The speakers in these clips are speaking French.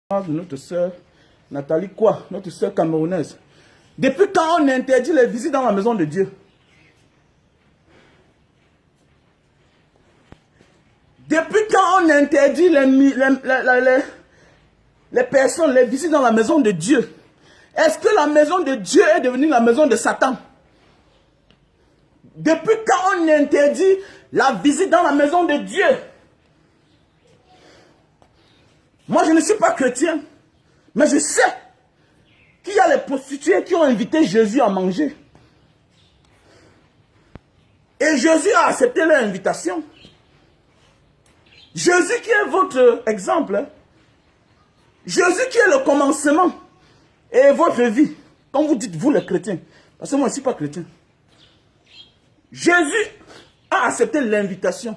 de notre sœur Nathalie quoi, notre sœur camerounaise. Depuis quand on interdit les visites dans la maison de Dieu? Depuis quand on interdit les personnes, les visites dans la maison de Dieu? Est-ce que la maison de Dieu est devenue la maison de Satan? Depuis quand on interdit la visite dans la maison de Dieu? Moi, je ne suis pas chrétien, mais je sais qu'il y a les prostituées qui ont invité Jésus à manger. Et Jésus a accepté leur invitation. Jésus qui est votre exemple. Hein? Jésus qui est le commencement et votre vie. Comme vous dites, vous les chrétiens. Parce que moi, je ne suis pas chrétien. Jésus a accepté l'invitation.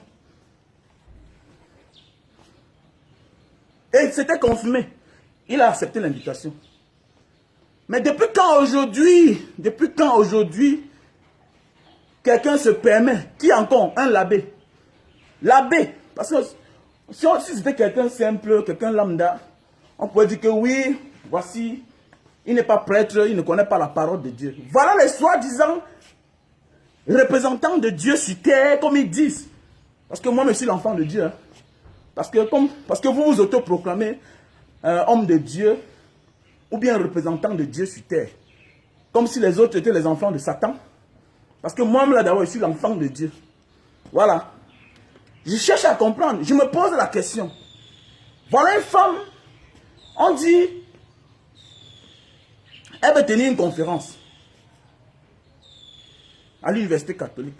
Et c'était confirmé. Il a accepté l'invitation. Mais depuis quand aujourd'hui, quelqu'un se permet, qui encore, un l'abbé, parce que si c'était quelqu'un simple, quelqu'un lambda, on pourrait dire que oui, voici, il n'est pas prêtre, il ne connaît pas la parole de Dieu. Voilà les soi-disant représentants de Dieu sur terre, comme ils disent. Parce que moi, je suis l'enfant de Dieu. Hein. Parce que vous vous autoproclamez homme de Dieu ou bien représentant de Dieu sur terre. Comme si les autres étaient les enfants de Satan. Parce que moi, là d'abord, je suis l'enfant de Dieu. Voilà. Je cherche à comprendre. Je me pose la question. Voilà une femme, on dit, elle veut tenir une conférence à l'université catholique.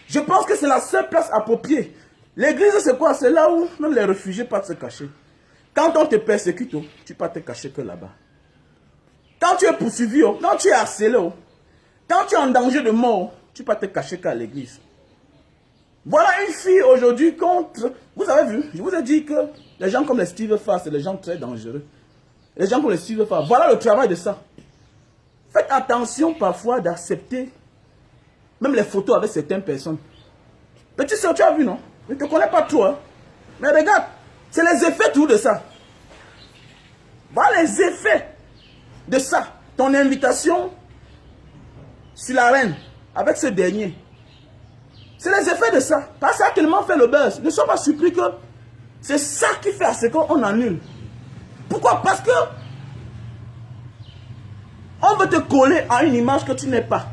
Je pense que c'est la seule place appropriée. L'église, c'est quoi? C'est là où même les réfugiés peuvent se cacher. Quand on te persécute, tu peux te cacher que là-bas. Quand tu es poursuivi, quand tu es harcelé, quand tu es en danger de mort, tu peux te cacher qu'à l'église. Voilà une fille aujourd'hui contre... Vous avez vu, je vous ai dit que les gens comme les Steve Farr, c'est des gens très dangereux. Les gens comme les Steve Farr, voilà le travail de ça. Faites attention parfois d'accepter même les photos avec certaines personnes. Petit soeur, tu as vu, non? Je ne te connais pas trop, hein? Mais regarde, c'est les effets tout de ça. Voilà les effets de ça. Ton invitation sur la reine avec ce dernier. C'est les effets de ça. Parce que ça a tellement fait le buzz. Ne sois pas surpris que c'est ça qui fait à ce qu'on annule. Pourquoi? Parce que on veut te coller à une image que tu n'es pas.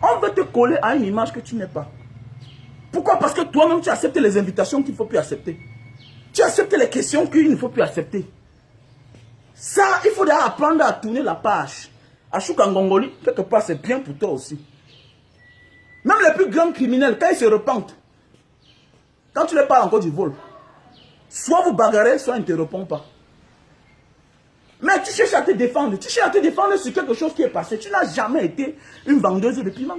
On veut te coller à une image que tu n'es pas. Pourquoi? Parce que toi-même, tu acceptes les invitations qu'il ne faut plus accepter. Tu acceptes les questions qu'il ne faut plus accepter. Ça, il faut d'ailleurs apprendre à tourner la page. À Choukangongoli, quelque part, c'est bien pour toi aussi. Même les plus grands criminels, quand ils se repentent, quand tu leur parles encore du vol, soit vous bagarrez, soit ils ne te répondent pas. Mais tu cherches à te défendre. Tu cherches à te défendre sur quelque chose qui est passé. Tu n'as jamais été une vendeuse de piment.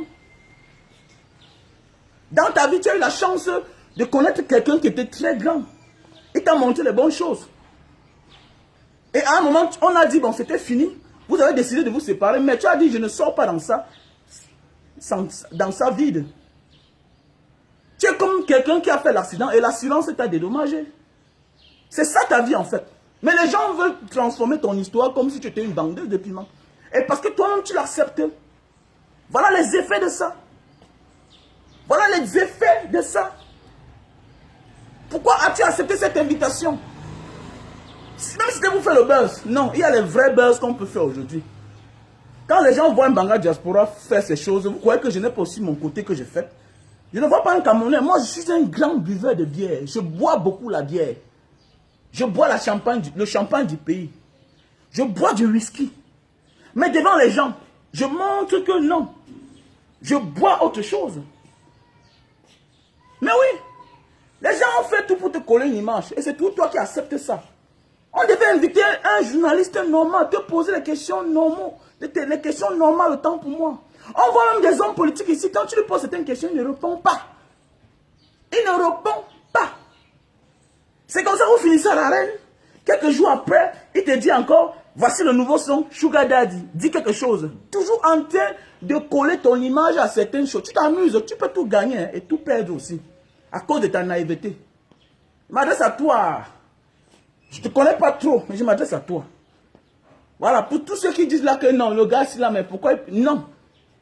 Dans ta vie, tu as eu la chance de connaître quelqu'un qui était très grand. Il t'a montré les bonnes choses. Et à un moment, on a dit, bon, c'était fini. Vous avez décidé de vous séparer. Mais tu as dit, je ne sors pas dans ça vide. Tu es comme quelqu'un qui a fait l'accident et l'assurance t'a dédommagé. C'est ça ta vie en fait. Mais les gens veulent transformer ton histoire comme si tu étais une vendeuse de piment. Et parce que toi-même tu l'acceptes. Voilà les effets de ça. Voilà les effets de ça. Pourquoi as-tu accepté cette invitation? Même si c'était pour faire le buzz. Non, il y a les vrais buzz qu'on peut faire aujourd'hui. Quand les gens voient un Banga Diaspora faire ces choses, vous croyez que je n'ai pas aussi mon côté que j'ai fait? Je ne vois pas un Camerounais. Moi, je suis un grand buveur de bière. Je bois beaucoup la bière. Je bois le champagne du pays. Je bois du whisky. Mais devant les gens, je montre que non. Je bois autre chose. Mais oui, les gens ont fait tout pour te coller une image. Et c'est tout toi qui acceptes ça. On devait inviter un journaliste normal, te poser les questions normales. Les questions normales, le temps pour moi. On voit même des hommes politiques ici, quand tu lui poses certaines questions, il ne répond pas. Il ne répond pas. C'est comme ça que vous finissez à la reine. Quelques jours après, il te dit encore, voici le nouveau son, Sugar Daddy. Dis quelque chose. Toujours en train de coller ton image à certaines choses. Tu t'amuses, tu peux tout gagner hein, et tout perdre aussi. À cause de ta naïveté. Je m'adresse à toi. Je ne te connais pas trop, mais je m'adresse à toi. Voilà, pour tous ceux qui disent là que non, le gars, c'est là, mais pourquoi... Non.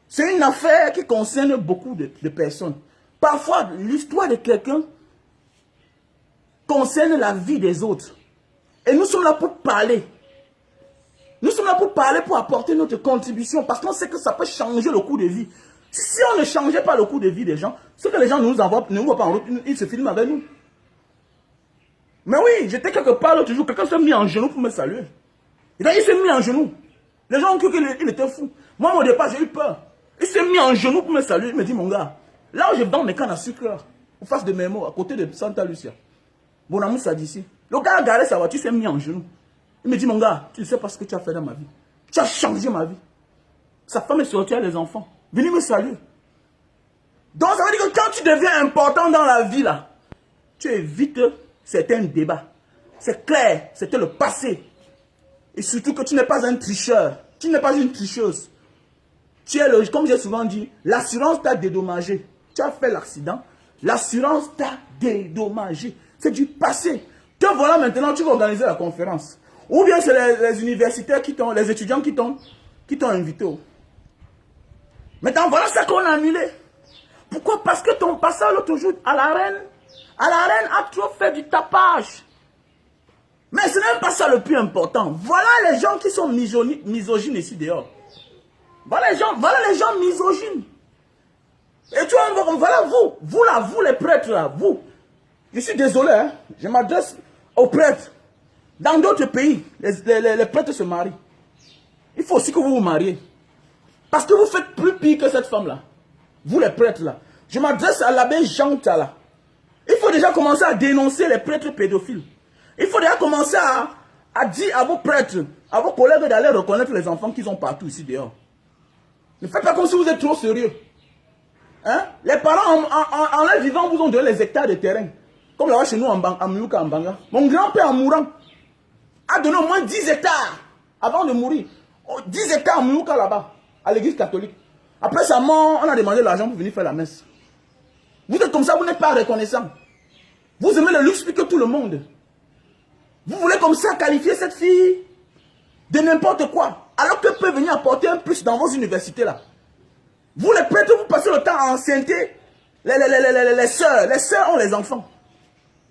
C'est une affaire qui concerne beaucoup de personnes. Parfois, l'histoire de quelqu'un concerne la vie des autres. Et nous sommes là pour parler. Nous sommes là pour parler, pour apporter notre contribution, parce qu'on sait que ça peut changer le cours de vie. Si on ne changeait pas le cours de vie des gens, ce que les gens nous envoient, ne nous voient pas en route, ils se filment avec nous. Mais oui, j'étais quelque part l'autre jour, quelqu'un s'est mis en genoux pour me saluer. Il s'est mis en genoux. Les gens ont cru qu'il était fou. Moi, au départ, j'ai eu peur. Il s'est mis en genoux pour me saluer. Il me dit, mon gars, là où je vends mes cannes à sucre, là, en face de mes mots, à côté de Santa Lucia, bon amour, ça d'ici. Le gars a garé sa voiture, il s'est mis en genoux. Il me dit, mon gars, tu ne sais pas ce que tu as fait dans ma vie. Tu as changé ma vie. Sa femme est sortie avec les enfants. Venez me saluer. Donc, ça veut dire que quand tu deviens important dans la vie, là, tu évites certains débats. C'est clair, c'était le passé. Et surtout que tu n'es pas un tricheur. Tu n'es pas une tricheuse. Tu es le, comme j'ai souvent dit, l'assurance t'a dédommagé. Tu as fait l'accident. L'assurance t'a dédommagé. C'est du passé. Te voilà maintenant, tu vas organiser la conférence. Ou bien c'est les universitaires qui t'ont, les étudiants qui t'ont invité. Maintenant, voilà ce qu'on a annulé. Pourquoi? Parce que ton passage l'autre jour à la reine a trop fait du tapage. Mais ce n'est pas ça le plus important. Voilà les gens qui sont misogynes ici dehors. Voilà les gens misogynes. Et tu vois, voilà vous les prêtres là, vous. Je suis désolé, hein, je m'adresse aux prêtres. Dans d'autres pays, les prêtres se marient. Il faut aussi que vous vous mariez. Parce que vous faites plus pire que cette femme là. Vous les prêtres là. Je m'adresse à l'abbé Jean Tala. Il faut déjà commencer à dénoncer les prêtres pédophiles. Il faut déjà commencer à dire à vos prêtres, à vos collègues d'aller reconnaître les enfants qu'ils ont partout ici dehors. Ne faites pas comme si vous êtes trop sérieux. Hein? Les parents en leur vivant vous ont donné les hectares de terrain. Comme là-bas chez nous en Muyuka, en Banga. Mon grand-père en mourant a donné au moins 10 hectares avant de mourir. 10 hectares en Muyuka là-bas, à l'église catholique. Après sa mort, on a demandé l'argent pour venir faire la messe. Vous êtes comme ça, vous n'êtes pas reconnaissant. Vous aimez le luxe plus que tout le monde. Vous voulez comme ça qualifier cette fille de n'importe quoi, alors qu'elle peut venir apporter un plus dans vos universités là. Vous les prêtres, vous passez le temps à enceinter les sœurs. Les sœurs ont les enfants.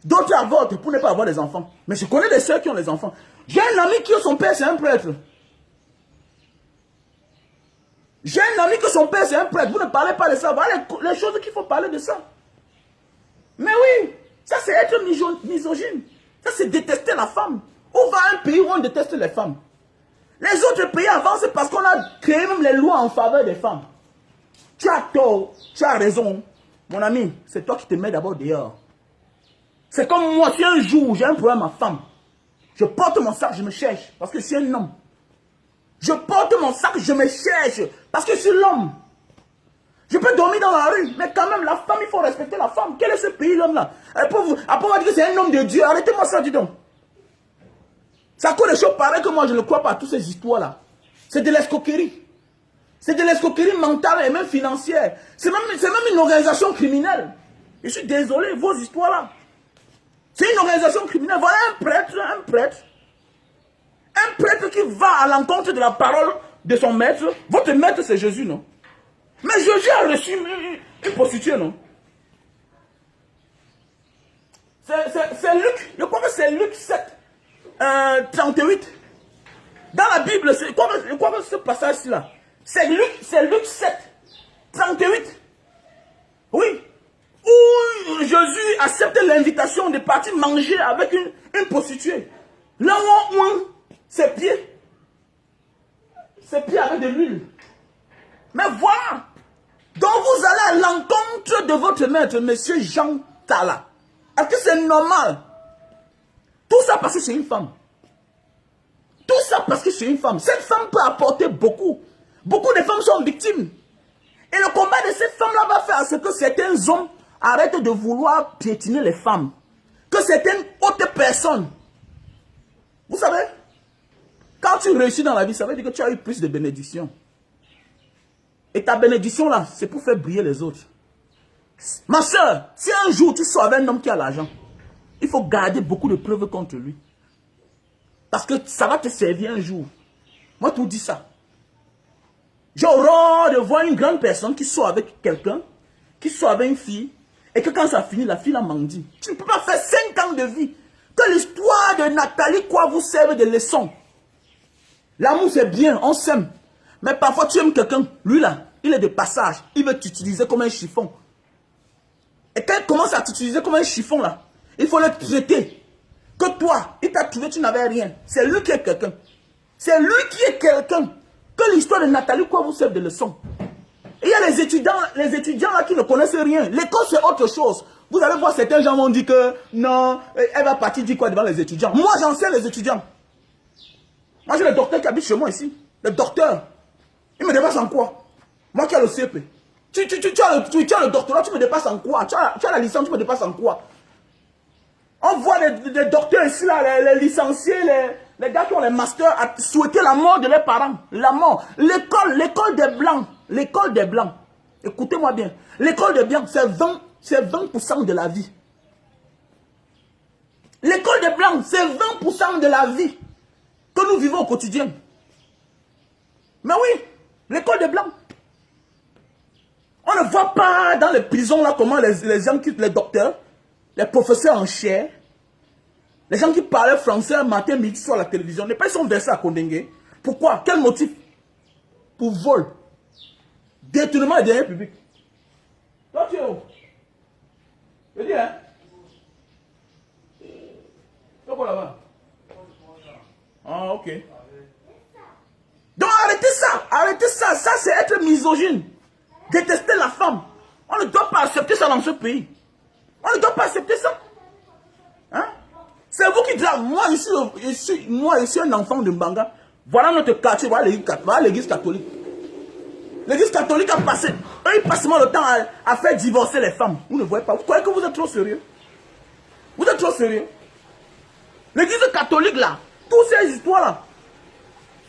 D'autres avortent pour ne pas avoir des enfants. Mais je connais des sœurs qui ont les enfants. J'ai un ami qui son père c'est un prêtre. J'ai un ami que son père c'est un prêtre. Vous ne parlez pas de ça. Voilà les choses qu'il faut parler de ça. Mais oui, ça c'est être misogyne. Ça c'est détester la femme. On va à un pays où on déteste les femmes. Les autres pays avancent parce qu'on a créé même les lois en faveur des femmes. Tu as tort, tu as raison. Mon ami, c'est toi qui te mets d'abord dehors. C'est comme moi, si un jour j'ai un problème à ma femme, je porte mon sac, je me cherche parce que je suis un homme. Je porte mon sac, je me cherche parce que je suis l'homme. Je peux dormir dans la rue, mais quand même, la femme, il faut respecter la femme. Quel est ce pays, l'homme là? Après, on va dire que c'est un homme de Dieu. Arrêtez-moi ça, dis donc. Ça coûte des choses pareilles que moi, je ne crois pas à toutes ces histoires-là. C'est de l'escroquerie. C'est de l'escroquerie mentale et même financière. C'est même une organisation criminelle. Je suis désolé, vos histoires-là. C'est une organisation criminelle. Voilà un prêtre qui va à l'encontre de la parole de son maître. Votre maître, c'est Jésus, non? Mais Jésus a reçu une prostituée, non? C'est Luc, je crois que c'est Luc 7, 38. Dans la Bible, je crois que ce passage-là, c'est Luc 7, 38. Oui. Où Jésus accepte l'invitation de partir manger avec une prostituée. Là où ses pieds avec de l'huile. Mais voilà. Donc vous allez à l'encontre de votre maître, monsieur Jean Tala. Est-ce que c'est normal? Tout ça parce que c'est une femme. Tout ça parce que c'est une femme. Cette femme peut apporter beaucoup. Beaucoup de femmes sont victimes. Et le combat de cette femme-là va faire à ce que certains hommes arrêtent de vouloir piétiner les femmes. Que certaines autres personnes. Vous savez, quand tu réussis dans la vie, ça veut dire que tu as eu plus de bénédictions. Et ta bénédiction là, c'est pour faire briller les autres. Ma soeur, si un jour tu sors avec un homme qui a l'argent, il faut garder beaucoup de preuves contre lui. Parce que ça va te servir un jour. Moi, tout dis ça. J'ai horreur de voir une grande personne qui sort avec quelqu'un, qui sort avec une fille, et que quand ça finit, la fille la mendie. Tu ne peux pas faire 5 ans de vie. Que l'histoire de Nathalie quoi vous serve de leçon. L'amour c'est bien, on s'aime. Mais parfois tu aimes quelqu'un, lui là, il est de passage. Il veut t'utiliser comme un chiffon. Et quand il commence à t'utiliser comme un chiffon là, il faut le traiter. Que toi, il t'a trouvé, tu n'avais rien. C'est lui qui est quelqu'un. C'est lui qui est quelqu'un. Que l'histoire de Nathalie quoi vous serve de leçon. Et il y a les étudiants là qui ne connaissent rien. L'école c'est autre chose. Vous allez voir, certains gens vont dire que non, elle va partir dire quoi devant les étudiants. Moi j'enseigne les étudiants. Moi j'ai le docteur qui habite chez moi ici. Le docteur. Il me dépasse en quoi? Moi qui ai le CP. Tu as le doctorat, tu me dépasses en quoi? Tu as la licence, tu me dépasses en quoi? On voit les docteurs ici, là, les licenciés, les gars qui ont les masters, à souhaiter la mort de leurs parents. La mort. L'école des Blancs. L'école des Blancs. Écoutez-moi bien. L'école des Blancs, c'est 20% de la vie. L'école des Blancs, c'est 20% de la vie que nous vivons au quotidien. Mais oui, l'école des Blancs. On ne voit pas dans les prisons là comment les gens quittent les docteurs, les professeurs en chair, les gens qui parlaient français matin, midi, soir à la télévision. Les pays sont versés à Kondengé. Pourquoi? Quel motif? Pour vol. Détournement des deniers publics. Toi, tu es où? Je dis, hein? Tu es quoi là-bas? Ah, ok. Donc arrêtez ça, ça c'est être misogyne. Détester la femme. On ne doit pas accepter ça dans ce pays. On ne doit pas accepter ça. Hein? C'est vous qui dites, moi je suis un enfant de Mbanga. Voilà notre quartier, voilà l'église catholique. L'église catholique a passé, eux ils passent le temps à faire divorcer les femmes. Vous ne voyez pas, vous croyez que vous êtes trop sérieux? Vous êtes trop sérieux? L'église catholique là, toutes ces histoires là,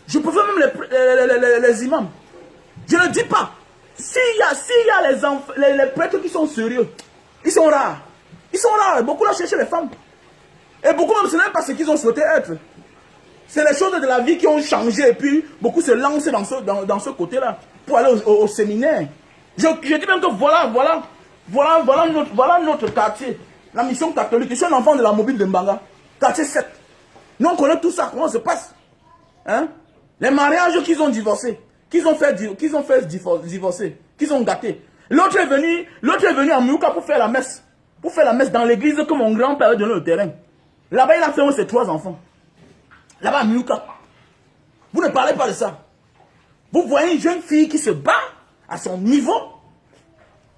je préfère même les imams. Je ne dis pas. S'il y a les prêtres qui sont sérieux, ils sont rares. Ils sont rares. Beaucoup là chercher les femmes. Et beaucoup même, ce n'est pas ce qu'ils ont souhaité être. C'est les choses de la vie qui ont changé. Et puis, beaucoup se lancent dans ce côté-là. Pour aller au séminaire. Je dis même que voilà notre quartier. La mission catholique. Je suis un enfant de la mobile de Mbanga. Quartier 7. Nous, on connaît tout ça. Comment ça se passe? Hein? Les mariages qu'ils ont divorcés. Qu'ils ont fait divorcer. Qu'ils ont gâté. L'autre est venu à Miouka pour faire la messe. Pour faire la messe dans l'église que mon grand-père a donné le terrain. Là-bas, il a fait ses 3 enfants. Là-bas à Miouka. Vous ne parlez pas de ça. Vous voyez une jeune fille qui se bat à son niveau.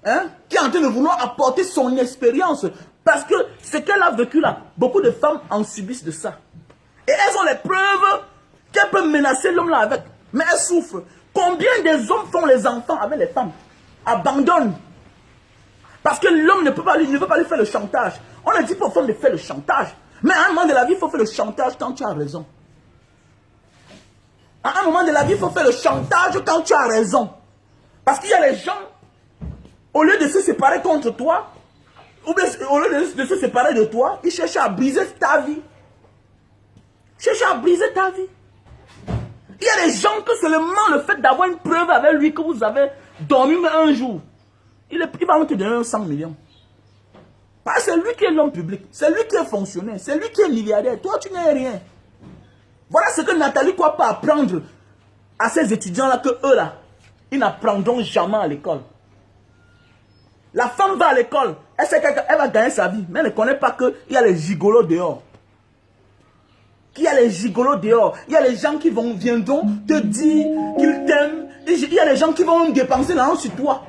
Hein, qui est en train de vouloir apporter son expérience. Parce que ce qu'elle a vécu là, beaucoup de femmes en subissent de ça. Et elles ont les preuves qu'elles peuvent menacer l'homme là avec. Mais elles souffrent. Combien des hommes font les enfants avec les femmes? Abandonnent. Parce que l'homme ne veut pas lui faire le chantage. On ne dit pas aux femmes de faire le chantage. Mais à un moment de la vie, il faut faire le chantage quand tu as raison. À un moment de la vie, il faut faire le chantage quand tu as raison. Parce qu'il y a les gens, au lieu de se séparer contre toi, ou bien au lieu de se séparer de toi, ils cherchent à briser ta vie. Ils cherchent à briser ta vie. Il y a des gens que seulement le fait d'avoir une preuve avec lui que vous avez dormi un jour, il va te donner 100 millions. Parce que c'est lui qui est l'homme public, c'est lui qui est fonctionnaire, c'est lui qui est milliardaire. Toi, tu n'es rien. Voilà ce que Nathalie quoi pas apprendre à ces étudiants-là que eux là, ils n'apprendront jamais à l'école. La femme va à l'école, elle sait qu'elle va gagner sa vie, mais elle ne connaît pas qu'il y a les gigolos dehors. Il y a les gigolos dehors. Il y a les gens qui viendront te dire qu'ils t'aiment. Il y a les gens qui vont dépenser l'argent sur toi.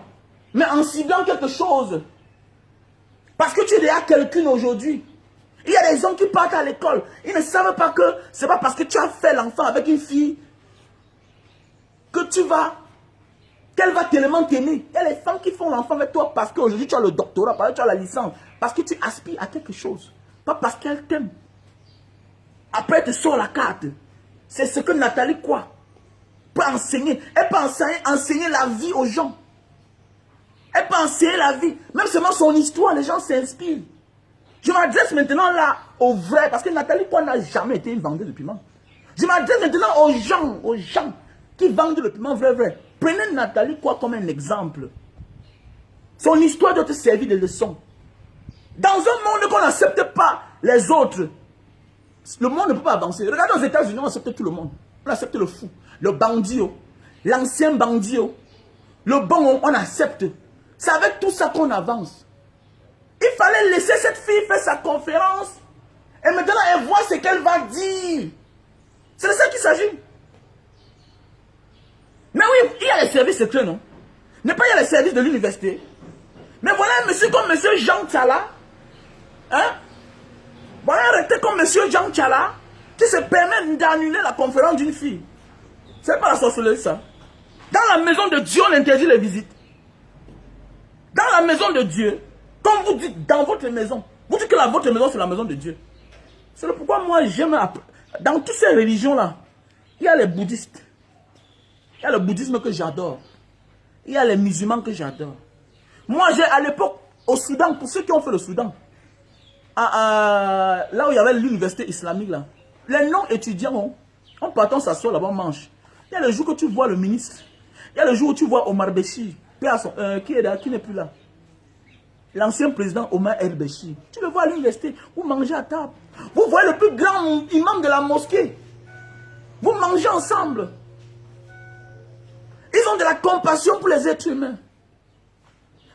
Mais en ciblant quelque chose. Parce que tu es déjà quelqu'un aujourd'hui. Il y a des hommes qui partent à l'école. Ils ne savent pas que c'est pas parce que tu as fait l'enfant avec une fille que qu'elle va tellement t'aimer. Il y a les femmes qui font l'enfant avec toi parce qu'aujourd'hui tu as le doctorat, parce que tu as la licence. Parce que tu aspires à quelque chose. Pas parce qu'elle t'aime. Après, elle te sort la carte. C'est ce que Nathalie quoi peut enseigner. Elle peut enseigner la vie aux gens. Elle peut enseigner la vie. Même seulement son histoire, les gens s'inspirent. Je m'adresse maintenant là au vrai, parce que Nathalie Koua n'a jamais été une vendeuse de piment. Je m'adresse maintenant aux gens qui vendent le piment vrai. Prenez Nathalie Koua comme un exemple. Son histoire doit te servir de leçon. Dans un monde qu'on n'accepte pas les autres, le monde ne peut pas avancer. Regardez aux États-Unis, on accepte tout le monde. On accepte le fou, le bandit, l'ancien bandit, le bon, on accepte. C'est avec tout ça qu'on avance. Il fallait laisser cette fille faire sa conférence. Et maintenant, elle voit ce qu'elle va dire. C'est de ça qu'il s'agit. Mais oui, il y a les services secrets, non? N'est pas il y a les services de l'université. Mais voilà un monsieur comme monsieur Jean Tchala. Hein? Voilà un recteur comme monsieur Jean Tchala qui se permet d'annuler la conférence d'une fille. C'est pas la sorcellerie, ça. Dans la maison de Dieu, on interdit les visites. Dans la maison de Dieu, comme vous dites dans votre maison, vous dites que votre maison c'est la maison de Dieu. C'est pourquoi moi j'aime, dans toutes ces religions-là, il y a les bouddhistes. Il y a le bouddhisme que j'adore. Il y a les musulmans que j'adore. Moi j'ai à l'époque, au Soudan, pour ceux qui ont fait le Soudan, là où il y avait l'université islamique, là, les non-étudiants, on partant s'asseoir là-bas, on mange. Il y a le jour que tu vois le ministre. Il y a le jour où tu vois Omar Béchir, qui n'est plus là. L'ancien président Omar El-Béchir. Tu le vois à l'université, vous mangez à table. Vous voyez le plus grand imam de la mosquée. Vous mangez ensemble. Ils ont de la compassion pour les êtres humains.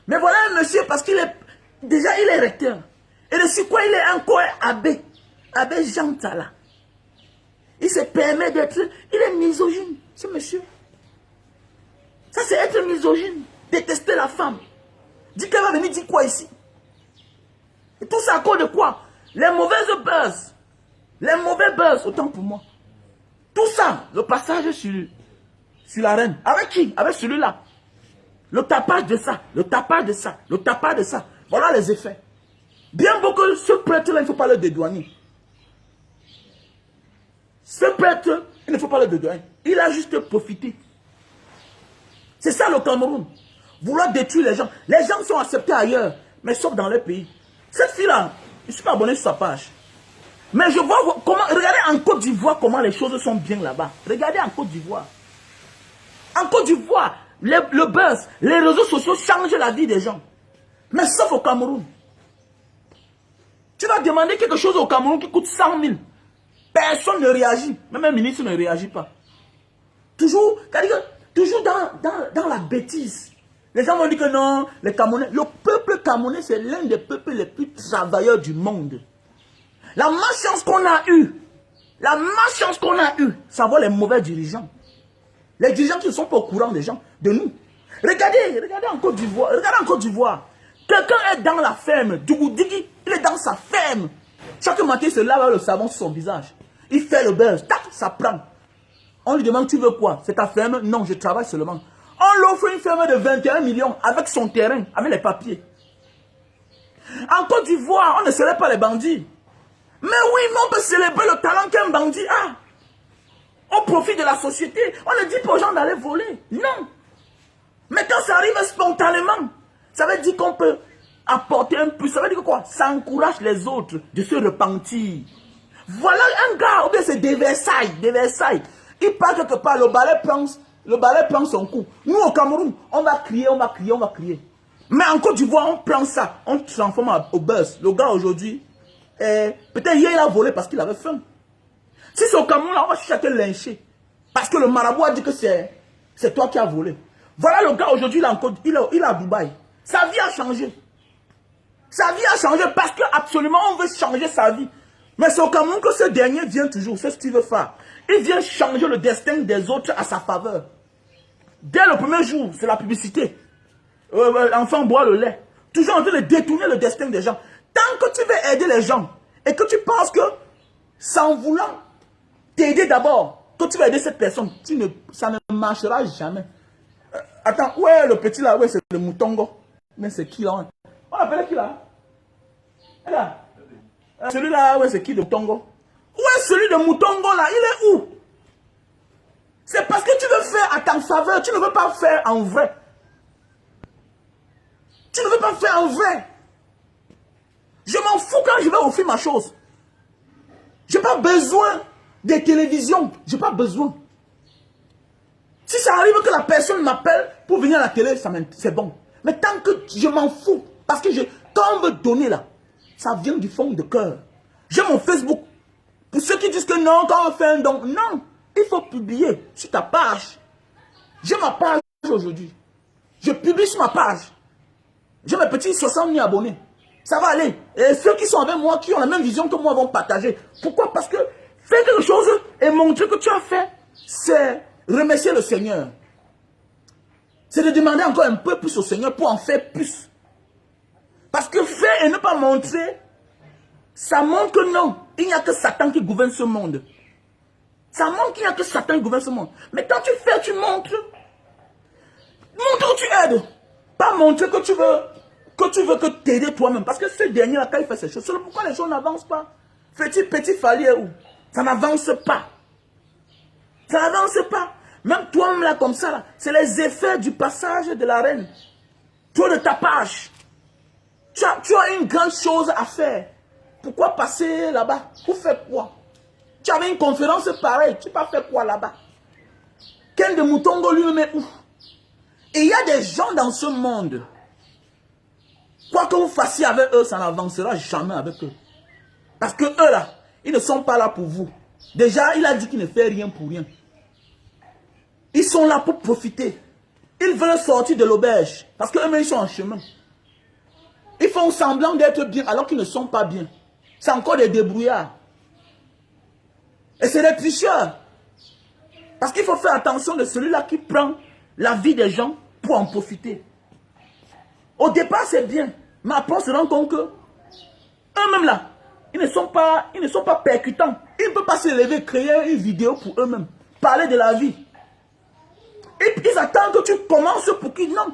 Mais voilà un monsieur, parce qu'il est déjà il est recteur. Et de sur quoi il est encore abbé. Abbé Jean Tchala. Il se permet d'être... Il est misogyne, ce monsieur. Ça, c'est être misogyne. Détester la femme. Dit qu'elle va venir dire quoi ici? Et tout ça à cause de quoi? Les mauvaises buzz. Les mauvais buzz, autant pour moi. Tout ça, le passage sur la reine. Avec qui? Avec celui-là. Le tapage de ça, le tapage de ça, le tapage de ça. Voilà les effets. Bien beau que ce prêtre-là, il ne faut pas le dédouaner. Ce prêtre, il ne faut pas le dédouaner. Il a juste profité. C'est ça le Cameroun. Vouloir détruire les gens. Les gens sont acceptés ailleurs, mais sauf dans leur pays. Cette fille-là, je ne suis pas abonné sur sa page. Mais je vois comment, regardez en Côte d'Ivoire comment les choses sont bien là-bas. Regardez en Côte d'Ivoire. En Côte d'Ivoire, le buzz, les réseaux sociaux changent la vie des gens. Mais sauf au Cameroun. Tu vas demander quelque chose au Cameroun qui coûte 100 000. Personne ne réagit. Même un ministre ne réagit pas. Toujours dans la bêtise. Les gens vont dire que non, les Camerounais, le peuple camerounais, c'est l'un des peuples les plus travailleurs du monde. La malchance qu'on a eue, savoir les mauvais dirigeants. Les dirigeants qui ne sont pas au courant des gens, de nous. Regardez en Côte d'Ivoire. Quelqu'un est dans la ferme, Dougoudigui, il est dans sa ferme. Chaque matin, il se lave le savon sur son visage. Il fait le buzz, tac, ça prend. On lui demande, tu veux quoi? C'est ta ferme? Non, je travaille seulement. On l'offre une ferme de 21 millions avec son terrain, avec les papiers. En Côte d'Ivoire, on ne célèbre pas les bandits. Mais oui, mais on peut célébrer le talent qu'un bandit a. Au profit de la société. On ne dit pas aux gens d'aller voler. Non. Mais quand ça arrive spontanément, ça veut dire qu'on peut apporter un plus. Ça veut dire quoi? Ça encourage les autres de se repentir. Voilà un gars, ou bien c'est des Versailles. Il part quelque part, le balai prend son coup. Nous au Cameroun, on va crier. Mais en Côte d'Ivoire, on prend ça, on transforme au buzz. Le gars aujourd'hui, peut-être hier il a volé parce qu'il avait faim. Si c'est au Cameroun, là, on va chacun lyncher. Parce que le marabout a dit que c'est toi qui as volé. Voilà le gars aujourd'hui, il est à Dubaï. Sa vie a changé. Sa vie a changé parce qu'absolument on veut changer sa vie. Mais c'est au Cameroun que ce dernier vient toujours, c'est ce qu'il veut faire. Il vient changer le destin des autres à sa faveur. Dès le premier jour, c'est la publicité. L'enfant boit le lait. Toujours en train de détourner le destin des gens. Tant que tu veux aider les gens et que tu penses que, sans vouloir t'aider d'abord, que tu vas aider cette personne, ça ne marchera jamais. Attends, où est le petit là? Ouais, c'est le Moutongo. Mais c'est qui là? On appelle qui là? Là. Celui-là, ouais, c'est qui le Moutongo? Où est celui de Moutongo là? Il est où? C'est parce que tu veux faire à ta faveur, tu ne veux pas faire en vrai. Tu ne veux pas faire en vrai. Je m'en fous quand je vais offrir ma chose. Je n'ai pas besoin des télévisions. Je n'ai pas besoin. Si ça arrive que la personne m'appelle pour venir à la télé, c'est bon. Mais tant que je m'en fous, parce que quand on veut donner là, ça vient du fond de cœur. J'ai mon Facebook. Pour ceux qui disent que non, quand on fait un don, non, il faut publier sur ta page. J'ai ma page aujourd'hui. Je publie sur ma page. J'ai mes petits 60 000 abonnés. Ça va aller. Et ceux qui sont avec moi, qui ont la même vision que moi, vont partager. Pourquoi? Parce que faire quelque chose et montrer que tu as fait, c'est remercier le Seigneur. C'est de demander encore un peu plus au Seigneur pour en faire plus. Parce que faire et ne pas montrer, ça montre que non, il n'y a que Satan qui gouverne ce monde. Ça montre qu'il n'y a que Satan qui gouverne ce monde. Mais quand tu fais, tu montres. Montre que tu aides. Pas montrer que tu veux que t'aider toi-même. Parce que ce dernier-là, quand il fait ces choses, c'est pourquoi les choses n'avancent pas. Petit Falier où ça n'avance pas. Ça n'avance pas. Même toi-même là, comme ça, là, c'est les effets du passage de la reine. Toi de ta page. Tu as une grande chose à faire. Pourquoi passer là-bas? Pour faire quoi? Tu avais une conférence pareille. Tu vas faire quoi là-bas? Ken de Moutongo lui-même est où? Et il y a des gens dans ce monde. Quoi que vous fassiez avec eux, ça n'avancera jamais avec eux. Parce que eux là, ils ne sont pas là pour vous. Déjà, il a dit qu'il ne fait rien pour rien. Ils sont là pour profiter. Ils veulent sortir de l'auberge. Parce qu'eux-mêmes, ils sont en chemin. Ils font semblant d'être bien alors qu'ils ne sont pas bien. C'est encore des débrouillards. Et c'est des tricheurs. Parce qu'il faut faire attention de celui-là qui prend la vie des gens pour en profiter. Au départ, c'est bien. Mais après, on se rend compte que eux-mêmes là, ils ne sont pas percutants. Ils ne peuvent pas se lever, créer une vidéo pour eux-mêmes. Parler de la vie. Et ils attendent que tu commences pour qu'ils... Non.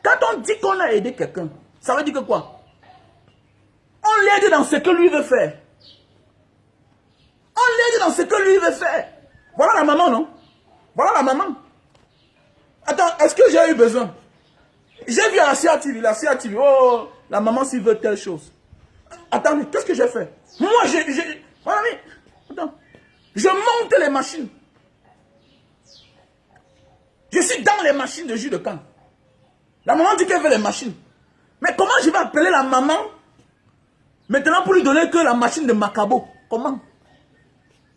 Quand on dit qu'on a aidé quelqu'un, ça veut dire que quoi? On l'aide dans ce que lui veut faire. On l'aide dans ce que lui veut faire. Voilà la maman, non? Voilà la maman. Attends, est-ce que j'ai eu besoin? J'ai vu la CATV, oh, la maman s'il veut telle chose. Attendez, qu'est-ce que j'ai fait? Moi, voilà, mais, attends, je monte les machines. Je suis dans les machines de jus de canne. La maman dit qu'elle veut les machines. Mais comment je vais appeler la maman maintenant pour lui donner que la machine de Macabo? Comment?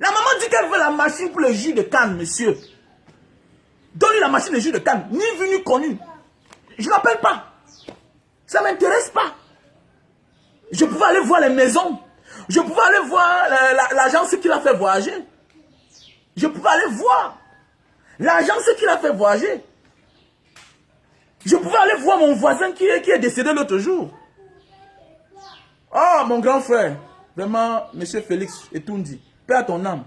La maman dit qu'elle veut la machine pour le jus de canne, monsieur. Donne-lui la machine de jus de canne. Ni vu ni connu. Je n'appelle pas. Ça ne m'intéresse pas. Je pouvais aller voir les maisons. Je pouvais aller voir l'agence qui l'a fait voyager. Je pouvais aller voir l'agence qui l'a fait voyager. Je pouvais aller voir mon voisin qui est décédé l'autre jour. Ah, mon grand frère. Vraiment, monsieur Félix Etoundi. Paix à ton âme.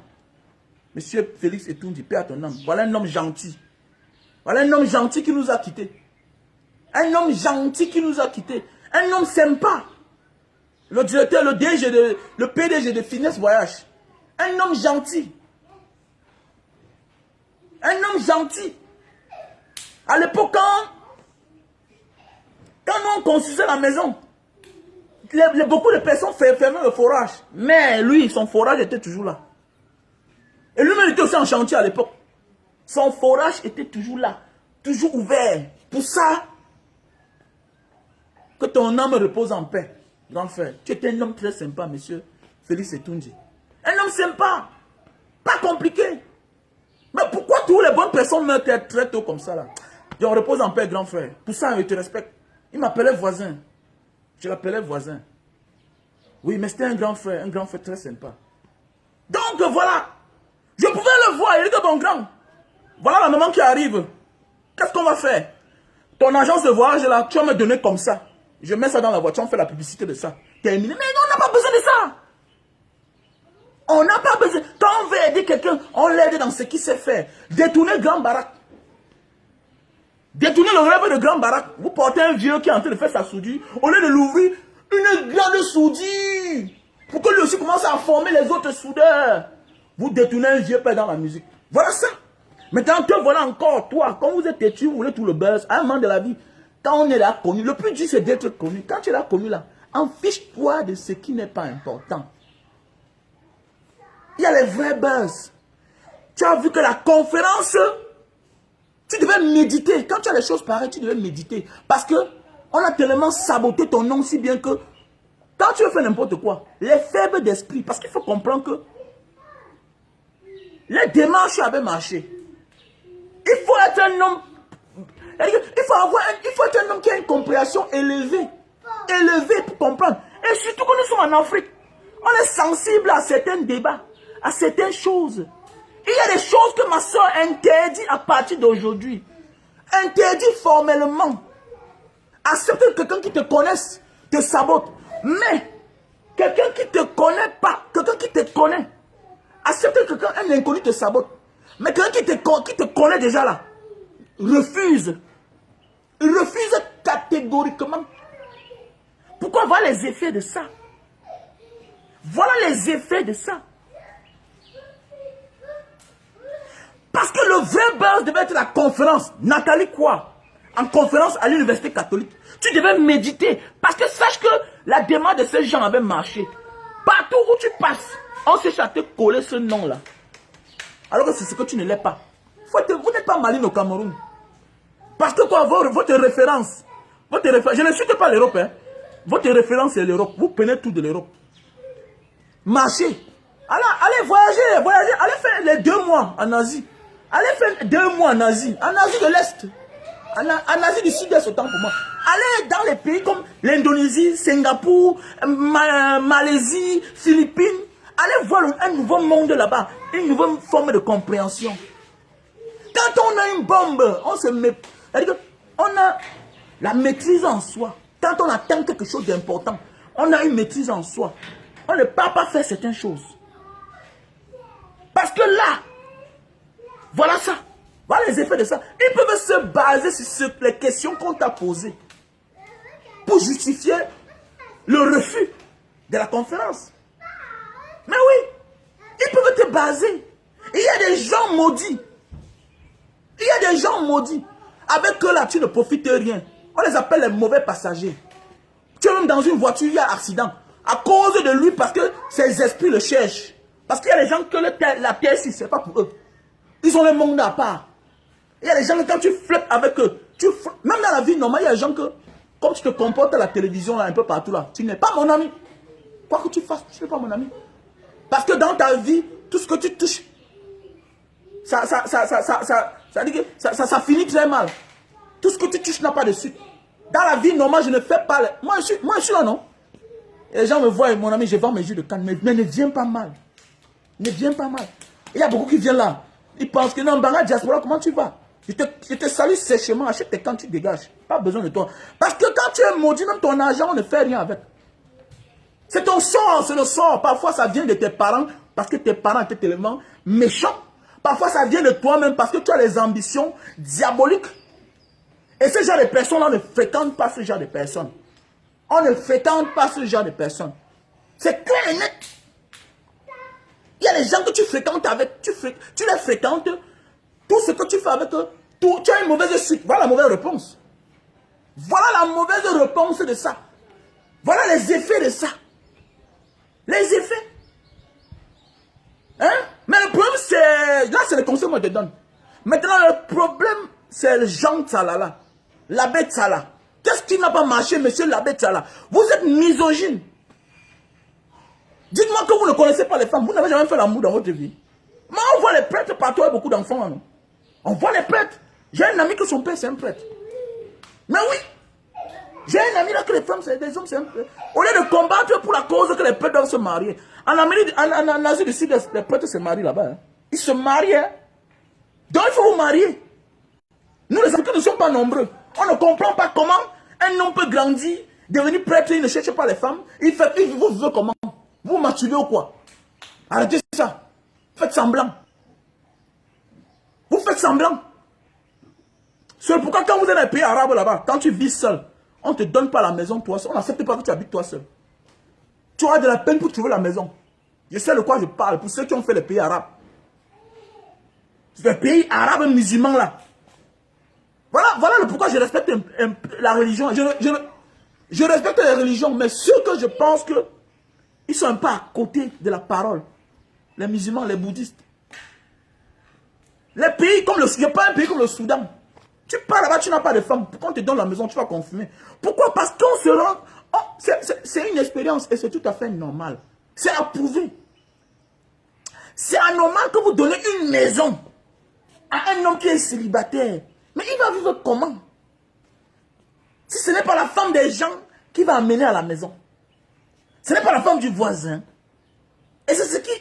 Monsieur Félix Etoundi, paix à ton âme. Voilà un homme gentil. Voilà un homme gentil qui nous a quittés. Un homme gentil qui nous a quittés. Un homme sympa. Le directeur, le PDG de Finesse Voyage. Un homme gentil. Un homme gentil. À l'époque, quand on construisait la maison, beaucoup de personnes fermaient le forage. Mais lui, son forage était toujours là. Et lui-même était aussi en chantier à l'époque. Son forage était toujours là. Toujours ouvert. Pour ça, que ton âme repose en paix. Grand frère, tu étais un homme très sympa, monsieur Félix Etoundi. Un homme sympa. Pas compliqué. Mais pourquoi toutes les bonnes personnes meurent très tôt comme ça là? Je repose en paix, grand frère. Pour ça, je te respecte. Il m'appelait voisin. Je l'appelais voisin. Oui, mais c'était un grand frère très sympa. Donc voilà. Je pouvais le voir, il était bon grand. Voilà la maman qui arrive. Qu'est-ce qu'on va faire? Ton agence de voyage là, tu vas me donner comme ça. Je mets ça dans la voiture, on fait la publicité de ça. Terminé. Mais on n'a pas besoin de ça. On n'a pas besoin. Quand on veut aider quelqu'un, on l'aide dans ce qu'il sait faire. Détourner grand baraque. Détourner le rêve de grand baraque. Vous portez un vieux qui est en train de faire sa soudure. Au lieu de l'ouvrir, une grande soudure. Pour que lui aussi commence à former les autres soudeurs. Vous détournez un vieux père dans la musique. Voilà ça. Maintenant, te voilà encore, toi. Quand vous êtes têtu, vous voulez tout le buzz. À un moment de la vie, quand on est là connu, le plus dur c'est d'être connu. Quand tu es là connu là, en fiche-toi de ce qui n'est pas important. Il y a les vrais buzz. Tu as vu que la conférence, tu devais méditer. Quand tu as les choses pareilles, tu devais méditer. Parce que on a tellement saboté ton nom si bien que quand tu veux faire n'importe quoi, les faibles d'esprit, parce qu'il faut comprendre que les démarches avaient marché. Il faut être un homme, il faut être un homme qui a une compréhension élevée. Élevée pour comprendre. Et surtout que nous sommes en Afrique. On est sensible à certains débats, à certaines choses. Il y a des choses que ma soeur interdit à partir d'aujourd'hui. Interdit formellement. Accepte que quelqu'un qui te connaisse te sabote. Mais quelqu'un qui ne te connaît pas, quelqu'un qui te connaît, accepte que quelqu'un, un inconnu te sabote. Mais quelqu'un qui te connaît déjà là, refuse. Il refuse catégoriquement. Pourquoi? Voilà les effets de ça. Voilà les effets de ça. Parce que le vrai buzz devait être la conférence. Nathalie quoi? En conférence à l'université catholique. Tu devais méditer. Parce que sache que la démarche de ces gens avait marché. Partout où tu passes, on s'est à te coller ce nom-là. Alors que c'est ce que tu ne l'es pas. Vous n'êtes pas Maline au Cameroun. Parce que quoi, votre référence, je ne cite pas l'Europe. Hein. Votre référence c'est l'Europe. Vous prenez tout de l'Europe. Marchez. Allez voyager. Allez faire les 2 mois en Asie. Allez faire 2 mois en Asie. En Asie de l'Est. En Asie du Sud-Est autant pour moi. Allez dans les pays comme l'Indonésie, Singapour, Malaisie, Philippines. Allez voir un nouveau monde là-bas. Une nouvelle forme de compréhension. Quand on a une bombe, on se met... C'est-à-dire qu'on a la maîtrise en soi. Quand on attend quelque chose d'important, on a une maîtrise en soi. On ne peut pas faire certaines choses. Parce que là, voilà ça. Voilà les effets de ça. Ils peuvent se baser sur les questions qu'on t'a posées pour justifier le refus de la conférence. Mais oui, ils peuvent te baser. Il y a des gens maudits. Il y a des gens maudits. Avec eux là, tu ne profites rien. On les appelle les mauvais passagers. Tu es même dans une voiture, il y a accident. À cause de lui, parce que ses esprits le cherchent. Parce qu'il y a des gens que la terre ici, ce n'est pas pour eux. Ils ont le monde à part. Il y a des gens que quand tu flottes avec eux, même dans la vie normale, il y a des gens que, comme tu te comportes à la télévision, là, un peu partout là, tu n'es pas mon ami. Quoi que tu fasses, tu n'es pas mon ami. Parce que dans ta vie, tout ce que tu touches, ça finit très mal. Tout ce que tu touches n'a pas de suite. Dans la vie normale, je ne fais pas... Moi, je suis là, non? Et les gens me voient, mon ami, je vends mes jus de canne. Mais ne viens pas mal. Ne viens pas mal. Il y a beaucoup qui viennent là. Ils pensent que non, Banga Diaspora, comment tu vas? Je te salue sèchement, achète tes cannes, tu dégages. Pas besoin de toi. Parce que quand tu es maudit, même ton argent, on ne fait rien avec. C'est ton sort, c'est le sort. Parfois, ça vient de tes parents, parce que tes parents étaient tellement méchants. Parfois, ça vient de toi-même, parce que tu as les ambitions diaboliques. Et ce genre de personnes-là ne fréquentent pas ce genre de personnes. On ne fréquente pas ce genre de personnes. C'est clair et net. Il y a des gens que tu fréquentes avec, tu les fréquentes, tout ce que tu fais avec eux, tu as une mauvaise suite. Voilà la mauvaise réponse. Voilà la mauvaise réponse de ça. Voilà les effets de ça. Les effets. Hein? Mais le problème, c'est... Là, c'est le conseil que moi je te donne. Maintenant, le problème, c'est le Jean Tsalala. L'abbé Tsala. Qu'est-ce qui n'a pas marché, monsieur l'abbé Tsala? Vous êtes misogyne. Dites-moi que vous ne connaissez pas les femmes. Vous n'avez jamais fait l'amour dans votre vie. Mais on voit les prêtres partout avec beaucoup d'enfants. Non? On voit les prêtres. J'ai un ami que son père, c'est un prêtre. Mais oui. J'ai un ami là que les femmes, c'est des hommes, c'est un prêtre. Au lieu de combattre pour la cause que les prêtres doivent se marier. En Asie du Sud, les prêtres se marient là-bas. Hein. Ils se marient. Hein. Donc il faut vous marier. Nous, les Africains, ne sommes pas nombreux. On ne comprend pas comment un homme peut grandir, devenir prêtre, il ne cherche pas les femmes. Il vous veut comment? Vous masturbez ou quoi? Arrêtez ça. Faites semblant. Vous faites semblant. C'est pourquoi quand vous êtes dans les pays arabes là-bas, quand tu vis seul, on ne te donne pas la maison toi seul. On n'accepte pas que tu habites toi seul. Tu auras de la peine pour trouver la maison. Je sais de quoi je parle pour ceux qui ont fait les pays arabes. C'est les pays arabes musulmans là. Voilà le pourquoi je respecte la religion. Je respecte les religions, mais ceux que je pense que ils sont un peu à côté de la parole. les musulmans, les bouddhistes. Les pays comme il n'y a pas un pays comme le Soudan. Tu pars là-bas, tu n'as pas de femme. Quand on te donne la maison, tu vas confirmer. Pourquoi? Parce qu'on se rend... Oh, c'est une expérience et c'est tout à fait normal. C'est approuvé. C'est anormal que vous donnez une maison à un homme qui est célibataire. Mais il va vivre comment? Si ce n'est pas la femme des gens qui va amener à la maison. Ce n'est pas la femme du voisin. Et c'est ce qui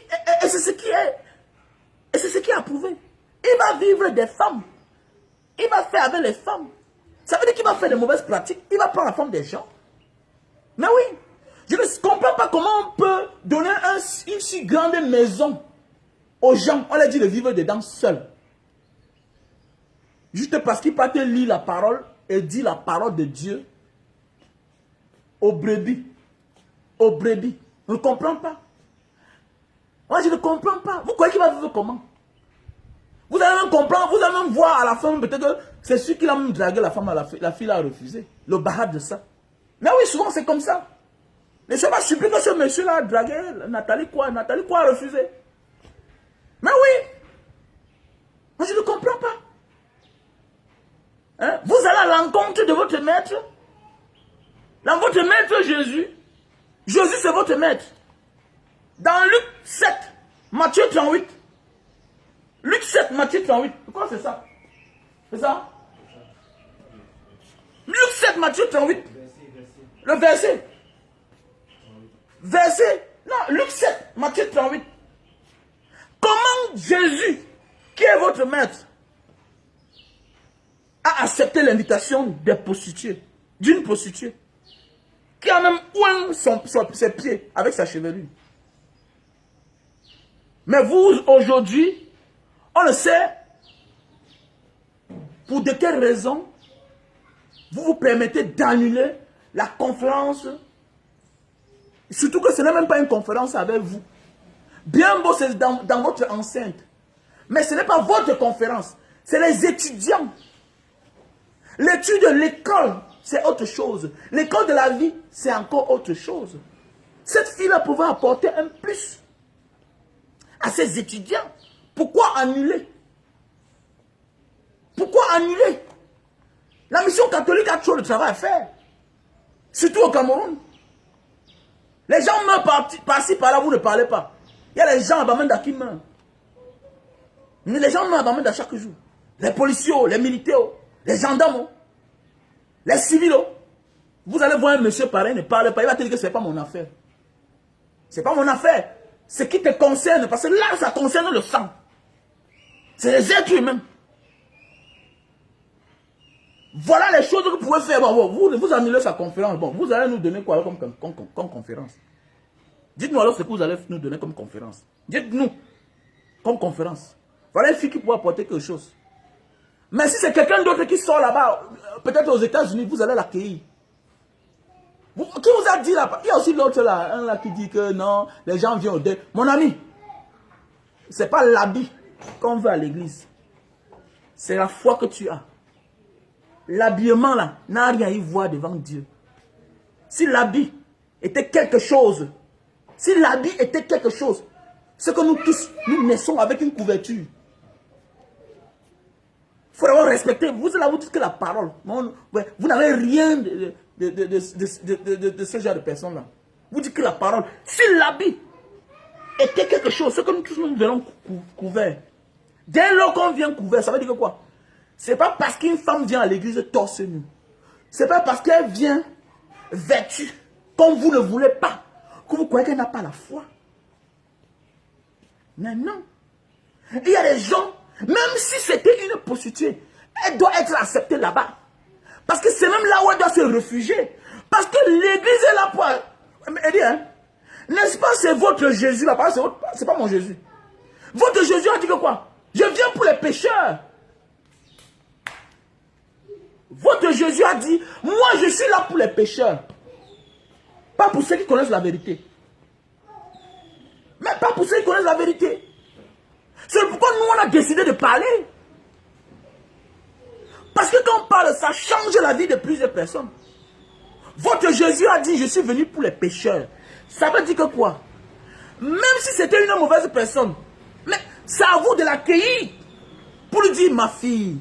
est approuvé. Il va vivre des femmes. Il va faire avec les femmes. Ça veut dire qu'il va faire des mauvaises pratiques. Il va prendre la femme des gens. Mais oui, je ne comprends pas comment on peut donner une si grande maison aux gens. On leur dit de vivre dedans seuls. Juste parce qu'il peut te lire la parole et dire la parole de Dieu aux brebis. Aux brebis. Je ne comprends pas. Moi, je ne comprends pas. Vous croyez qu'il va vivre comment? Vous allez même comprendre, vous allez même voir à la fin, peut-être que c'est celui qui a même dragué la femme, la fille a refusé. Le barat de ça. Mais oui, souvent c'est comme ça. Ne sois pas surpris que ce monsieur-là a dragué Nathalie quoi a refusé. Mais oui. Moi, je ne comprends pas. Hein? Vous allez à l'encontre de votre maître. Dans votre maître Jésus. Jésus, c'est votre maître. Dans Luc 7, Matthieu 38. Luc 7, Matthieu 38. Pourquoi c'est ça? C'est ça? Luc 7, Matthieu 38. Le verset. Non, Luc 7, Matthieu 38. Comment Jésus, qui est votre maître, a accepté l'invitation des prostituées, d'une prostituée, qui a même oint ses pieds avec sa chevelure. Mais vous, aujourd'hui, on le sait, pour de quelles raisons vous vous permettez d'annuler la conférence, surtout que ce n'est même pas une conférence avec vous. Bien beau, c'est dans votre enceinte, mais ce n'est pas votre conférence, c'est les étudiants. L'étude de l'école, c'est autre chose. L'école de la vie, c'est encore autre chose. Cette fille-là pouvait apporter un plus à ses étudiants. Pourquoi annuler? Pourquoi annuler? La mission catholique a toujours le travail à faire. Surtout au Cameroun. Les gens meurent par-ci, par-là, vous ne parlez pas. Il y a les gens à Bamenda qui meurent. Mais les gens meurent à Bamenda chaque jour. Les policiers, les militaires, les gendarmes, les civils. Vous allez voir un monsieur pareil, ne parle pas. Il va te dire que ce n'est pas mon affaire. Ce n'est pas mon affaire. Ce qui te concerne, parce que là, ça concerne le sang. C'est les êtres humains. Voilà les choses que vous pouvez faire. Bon, vous annulez sa conférence. Bon, vous allez nous donner quoi comme conférence? Dites-nous alors ce que vous allez nous donner comme conférence. Dites-nous comme conférence. Voilà une fille qui pourra apporter quelque chose. Mais si c'est quelqu'un d'autre qui sort là-bas, peut-être aux États-Unis, vous allez l'accueillir. Qui vous a dit là-bas? Il y a aussi l'autre là, un là qui dit que non, les gens viennent au deuil. Mon ami, ce n'est pas l'habit qu'on veut à l'église. C'est la foi que tu as. L'habillement là n'a rien à y voir devant Dieu. Si l'habit était quelque chose, c'est que nous tous, nous naissons avec une couverture. Il faut d'abord respecter. Vous allez vous dire que la parole, vous n'avez rien de ce genre de personnes-là. Vous dites que la parole, si l'habit était quelque chose, c'est que nous tous nous venons couverts. Dès lors qu'on vient couvert, ça veut dire que quoi? C'est pas parce qu'une femme vient à l'église torse nu. C'est pas parce qu'elle vient vêtue, comme vous ne voulez pas, que vous croyez qu'elle n'a pas la foi. Mais non. Il y a des gens, même si c'était une prostituée, elle doit être acceptée là-bas. Parce que c'est même là où elle doit se réfugier. Parce que l'église est là pour... Elle dit, hein, n'est-ce pas, c'est votre Jésus là-bas, c'est pas mon Jésus. Votre Jésus a dit que quoi? Je viens pour les pécheurs. Votre Jésus a dit, moi je suis là pour les pécheurs. Pas pour ceux qui connaissent la vérité. Mais pas pour ceux qui connaissent la vérité. C'est pourquoi nous on a décidé de parler. Parce que quand on parle, ça change la vie de plusieurs personnes. Votre Jésus a dit, je suis venu pour les pécheurs. Ça veut dire que quoi? Même si c'était une mauvaise personne. Mais c'est à vous de l'accueillir. Pour lui dire, ma fille,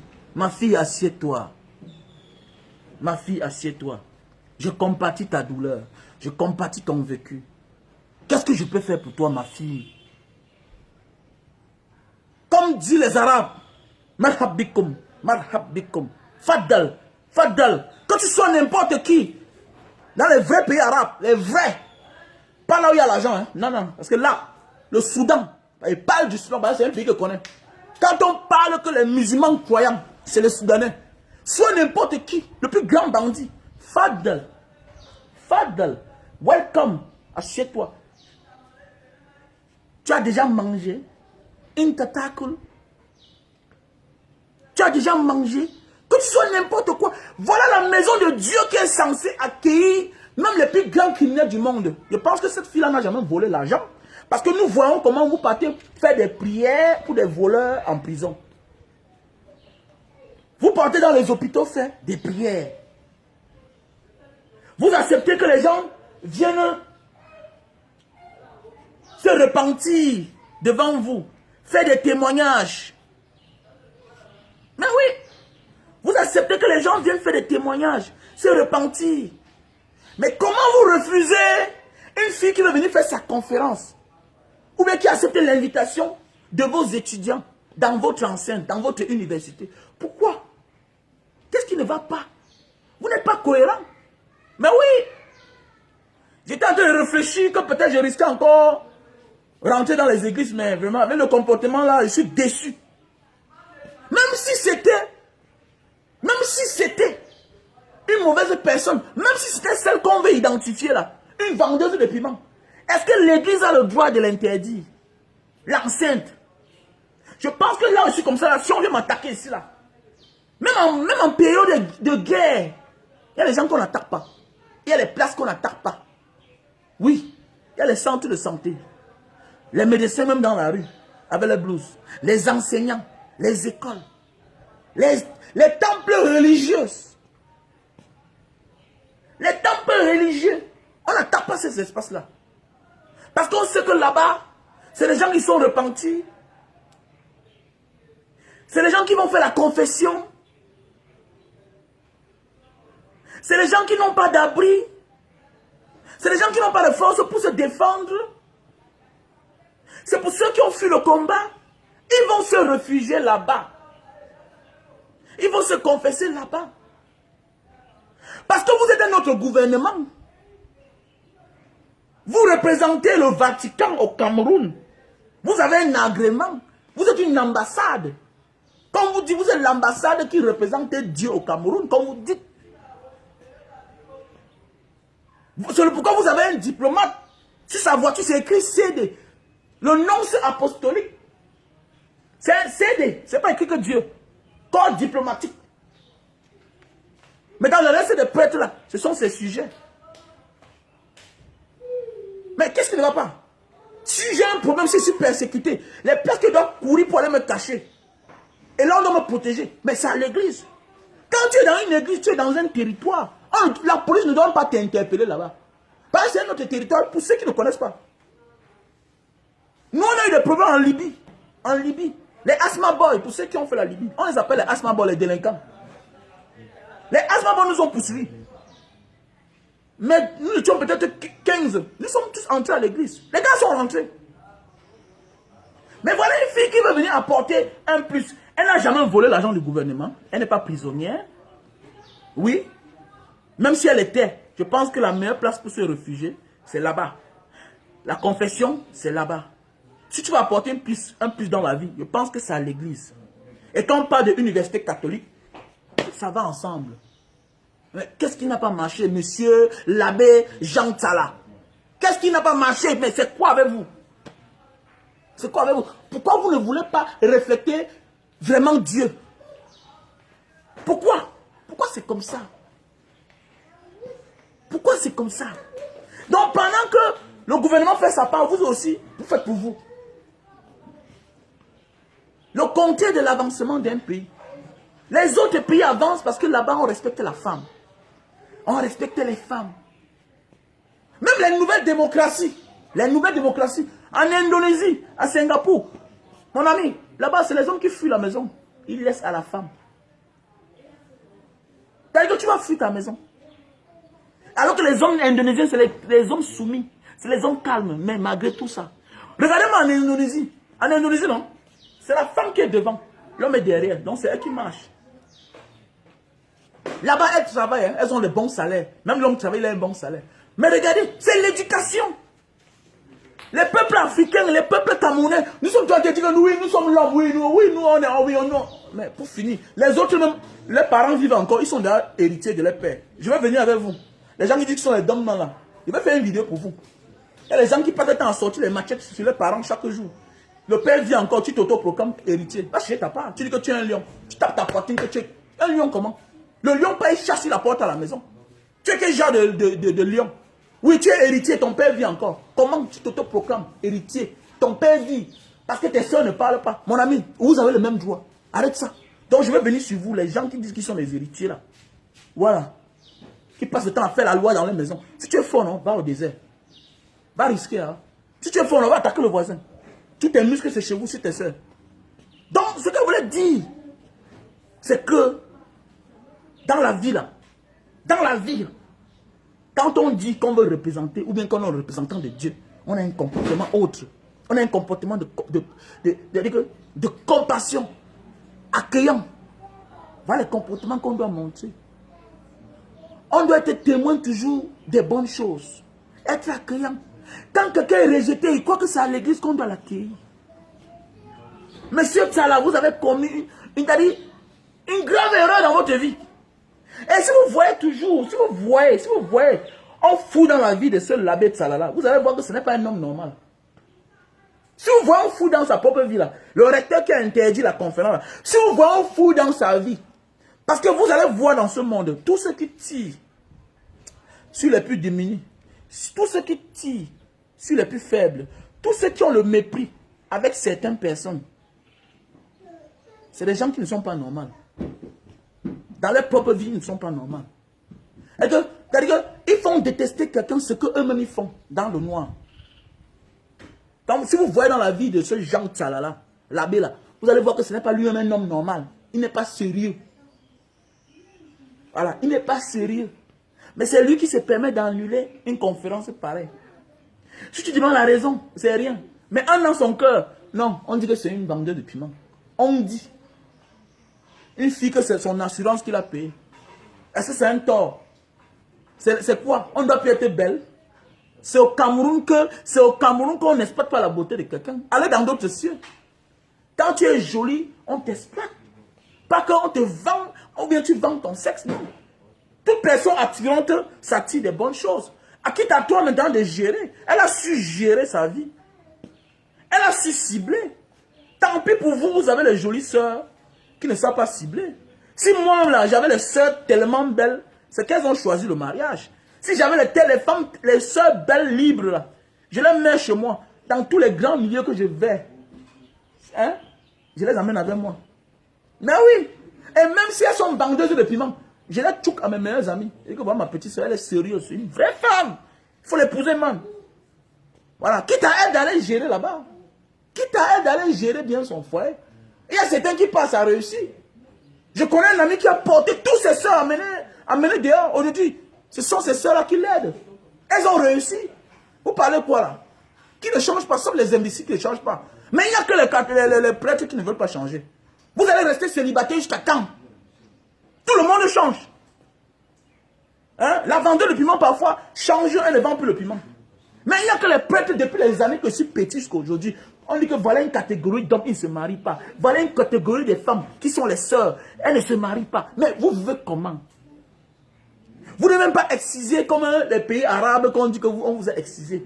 assieds-toi. Ma fille, assieds-toi. Je compatis ta douleur. Je compatis ton vécu. Qu'est-ce que je peux faire pour toi, ma fille? Comme disent les Arabes, marhab bikum, faddal, faddal. Quand tu sois n'importe qui, dans les vrais pays arabes, les vrais, pas là où il y a l'argent, hein. Non, non, parce que là, le Soudan, il parle du Soudan, c'est un pays que je connais. Quand on parle que les musulmans croyants, c'est les Soudanais. Soit n'importe qui, le plus grand bandit, faddal, faddal, welcome, assieds-toi. Tu as déjà mangé? Intatakul. Tu as déjà mangé? Que tu sois n'importe quoi. Voilà la maison de Dieu qui est censée accueillir même les plus grands criminels du monde. Je pense que cette fille-là n'a jamais volé l'argent. Parce que nous voyons comment vous partez faire des prières pour des voleurs en prison. Vous partez dans les hôpitaux faire des prières. Vous acceptez que les gens viennent se repentir devant vous. Faire des témoignages. Mais oui, vous acceptez que les gens viennent faire des témoignages, se repentir. Mais comment vous refusez une fille qui veut venir faire sa conférence? Ou bien qui accepte l'invitation de vos étudiants dans votre enceinte, dans votre université? Pourquoi? Qu'est-ce qui ne va pas? Vous n'êtes pas cohérent. Mais oui, j'étais en train de réfléchir que peut-être je risquais encore rentrer dans les églises, mais vraiment, avec le comportement là, je suis déçu. Même si c'était une mauvaise personne, même si c'était celle qu'on veut identifier là, une vendeuse de piments, est-ce que l'église a le droit de l'interdire? L'enceinte. Je pense que là aussi comme ça, là, si on vient m'attaquer ici là, même en période de guerre, il y a les gens qu'on n'attaque pas. Il y a les places qu'on n'attaque pas. Oui, il y a les centres de santé. Les médecins même dans la rue, avec les blouses. Les enseignants, les écoles, les temples religieux. Les temples religieux. On n'attaque pas ces espaces-là. Parce qu'on sait que là-bas, c'est les gens qui sont repentis. C'est les gens qui vont faire la confession. C'est les gens qui n'ont pas d'abri. C'est les gens qui n'ont pas de force pour se défendre. C'est pour ceux qui ont fui le combat. Ils vont se réfugier là-bas. Ils vont se confesser là-bas. Parce que vous êtes un autre gouvernement. Vous représentez le Vatican au Cameroun. Vous avez un agrément. Vous êtes une ambassade. Comme vous dites, vous êtes l'ambassade qui représente Dieu au Cameroun, comme vous dites. C'est pourquoi vous avez un diplomate. Sur sa voiture, c'est écrit CD. Le nom, c'est apostolique. C'est un CD. C'est pas écrit que Dieu. Corps diplomatique. Mais dans le reste des prêtres, là, ce sont ces sujets. Mais qu'est-ce qui ne va pas? Si j'ai un problème, si je suis persécuté, les personnes doivent courir pour aller me cacher. Et là, on doit me protéger. Mais c'est à l'église. Quand tu es dans une église, tu es dans un territoire. La police ne doit pas t'interpeller là-bas. Parce que c'est notre territoire pour ceux qui ne connaissent pas. Nous, on a eu des problèmes en Libye. En Libye. Les asthma boys, pour ceux qui ont fait la Libye, on les appelle les asthma boys, les délinquants. Les asthma boys nous ont poursuivis. Mais nous étions peut-être 15. Nous sommes tous entrés à l'église. Les gars sont rentrés. Mais voilà une fille qui veut venir apporter un plus. Elle n'a jamais volé l'argent du gouvernement. Elle n'est pas prisonnière. Oui. Même si elle était, je pense que la meilleure place pour se réfugier, c'est là-bas. La confession, c'est là-bas. Si tu vas apporter un plus dans la vie, je pense que c'est à l'église. Et quand on parle de l'université catholique, ça va ensemble. Mais qu'est-ce qui n'a pas marché, monsieur l'abbé Jean Tala? Qu'est-ce qui n'a pas marché? Mais c'est quoi avec vous? C'est quoi avec vous? Pourquoi vous ne voulez pas refléter vraiment Dieu? Pourquoi? Pourquoi c'est comme ça? Pourquoi c'est comme ça? Donc pendant que le gouvernement fait sa part, vous aussi, vous faites pour vous. Le comté de l'avancement d'un pays. Les autres pays avancent parce que là-bas on respecte la femme. On respecte les femmes. Même les nouvelles démocraties. Les nouvelles démocraties. En Indonésie, à Singapour. Mon ami, là-bas, c'est les hommes qui fuient la maison. Ils laissent à la femme. C'est-à-dire que tu vas fuir ta maison. Alors que les hommes indonésiens, c'est les hommes soumis. C'est les hommes calmes, mais malgré tout ça. Regardez-moi en Indonésie. En Indonésie, non? C'est la femme qui est devant. L'homme est derrière. Donc c'est elle qui marche. Là-bas, elles travaillent. Hein. Elles ont de bons salaires. Même l'homme travaille, il a un bon salaire. Mais regardez, c'est l'éducation. Les peuples africains, les peuples camerounais, nous sommes tous qui disent oui, nous sommes l'homme, oui, nous, on est, oui, non. Mais pour finir, les autres même, les parents vivent encore, ils sont déjà héritiers de leur père. Je vais venir avec vous. Les gens qui disent qu'ils sont les dom là, je vais faire une vidéo pour vous. Il y a les gens qui passent le temps à sortir les machettes sur leurs parents chaque jour. Le père vit encore, tu t'auto-proclames héritier. Va chez ta part, tu dis que tu es un lion. Tu tapes ta poitrine que tu es un lion comment? Le lion pas, il chasse la porte à la maison. Tu es quel genre de lion? Oui, tu es héritier, ton père vit encore. Comment tu t'auto-proclames héritier? Ton père vit. Parce que tes soeurs ne parlent pas. Mon ami, vous avez le même droit. Arrête ça. Donc je vais venir sur vous, les gens qui disent qu'ils sont les héritiers là. Voilà. Qui passent le temps à faire la loi dans les maisons. Si tu es fort, non, va au désert. Va risquer. Hein. Si tu es fort, non, va attaquer le voisin. Tous tes muscles, c'est chez vous, c'est tes soeurs. Donc, ce que je voulais dire, c'est que dans la vie là, quand on dit qu'on veut représenter, ou bien qu'on est un représentant de Dieu, on a un comportement autre. On a un comportement de compassion, accueillant. Voilà le comportement qu'on doit montrer. On doit être témoin toujours des bonnes choses. Être accueillant. Quand quelqu'un est rejeté, il croit que c'est à l'église qu'on doit l'accueillir. Monsieur Tsala, vous avez commis une grave erreur dans votre vie. Et si vous voyez toujours, si vous voyez, on fout dans la vie de ce l'abbé Tsala, vous allez voir que ce n'est pas un homme normal. Si vous voyez on fout dans sa propre vie là, le recteur qui a interdit la conférence là, si vous voyez on fout dans sa vie, parce que vous allez voir dans ce monde, tous ceux qui tirent sur les plus démunis, tous ceux qui tirent sur les plus faibles, tous ceux qui ont le mépris avec certaines personnes, c'est des gens qui ne sont pas normaux. Dans leur propre vie, ils ne sont pas normaux. C'est-à-dire qu'ils font détester quelqu'un ce qu'eux-mêmes ils font dans le noir. Donc, si vous voyez dans la vie de ce Jean Tsalala, l'abbé là, vous allez voir que ce n'est pas lui-même un homme normal. Il n'est pas sérieux. Voilà, il n'est pas sérieux. Mais c'est lui qui se permet d'annuler une conférence pareille. Si tu demandes la raison, c'est rien. Mais en dans son cœur, non, on dit que c'est une bandeuse de piment. On dit. Une fille que c'est son assurance qui l'a payée. Est-ce que c'est un tort? C'est quoi? On doit plus être belle. C'est au Cameroun qu'on n'exploite pas la beauté de quelqu'un. Allez dans d'autres cieux. Quand tu es jolie, on t'exploite. Pas qu'on te vend, ou bien tu vends ton sexe, non. Toute personne attirante s'attire des bonnes choses. À qui t'as toi maintenant de gérer? Elle a su gérer sa vie. Elle a su cibler. Tant pis pour vous, vous avez les jolies sœurs qui ne savent pas cibler. Si moi, là, j'avais les sœurs tellement belles, c'est qu'elles ont choisi le mariage. Si j'avais les femmes, les sœurs belles, libres, là, je les mets chez moi, dans tous les grands milieux que je vais. Hein? Je les amène avec moi. Mais oui. Et même si elles sont bandeuses de piment, je les tchouk à mes meilleurs amis. Et que voilà, ma petite soeur, elle est sérieuse. C'est une vraie femme. Il faut l'épouser, man. Voilà. Quitte à elle d'aller gérer là-bas. Quitte à elle d'aller gérer bien son foyer. Il y a certains qui passent à réussir. Je connais un ami qui a porté tous ses soeurs amener dehors. Aujourd'hui, ce sont ces soeurs-là qui l'aident. Elles ont réussi. Vous parlez quoi là? Qui ne changent pas, sauf les imbéciles qui ne changent pas. Mais il n'y a que les prêtres qui ne veulent pas changer. Vous allez rester célibataire jusqu'à quand? Tout le monde change. Hein? La vendeuse de piment parfois change, elle ne vend plus le piment. Mais il n'y a que les prêtres depuis les années que je suis petit jusqu'à aujourd'hui. On dit que voilà une catégorie d'hommes qui ne se marient pas. Voilà une catégorie de femmes qui sont les sœurs. Elles ne se marient pas. Mais vous vivez comment? Vous n'êtes même pas excisé comme les pays arabes qu'on dit qu'on vous a excisé.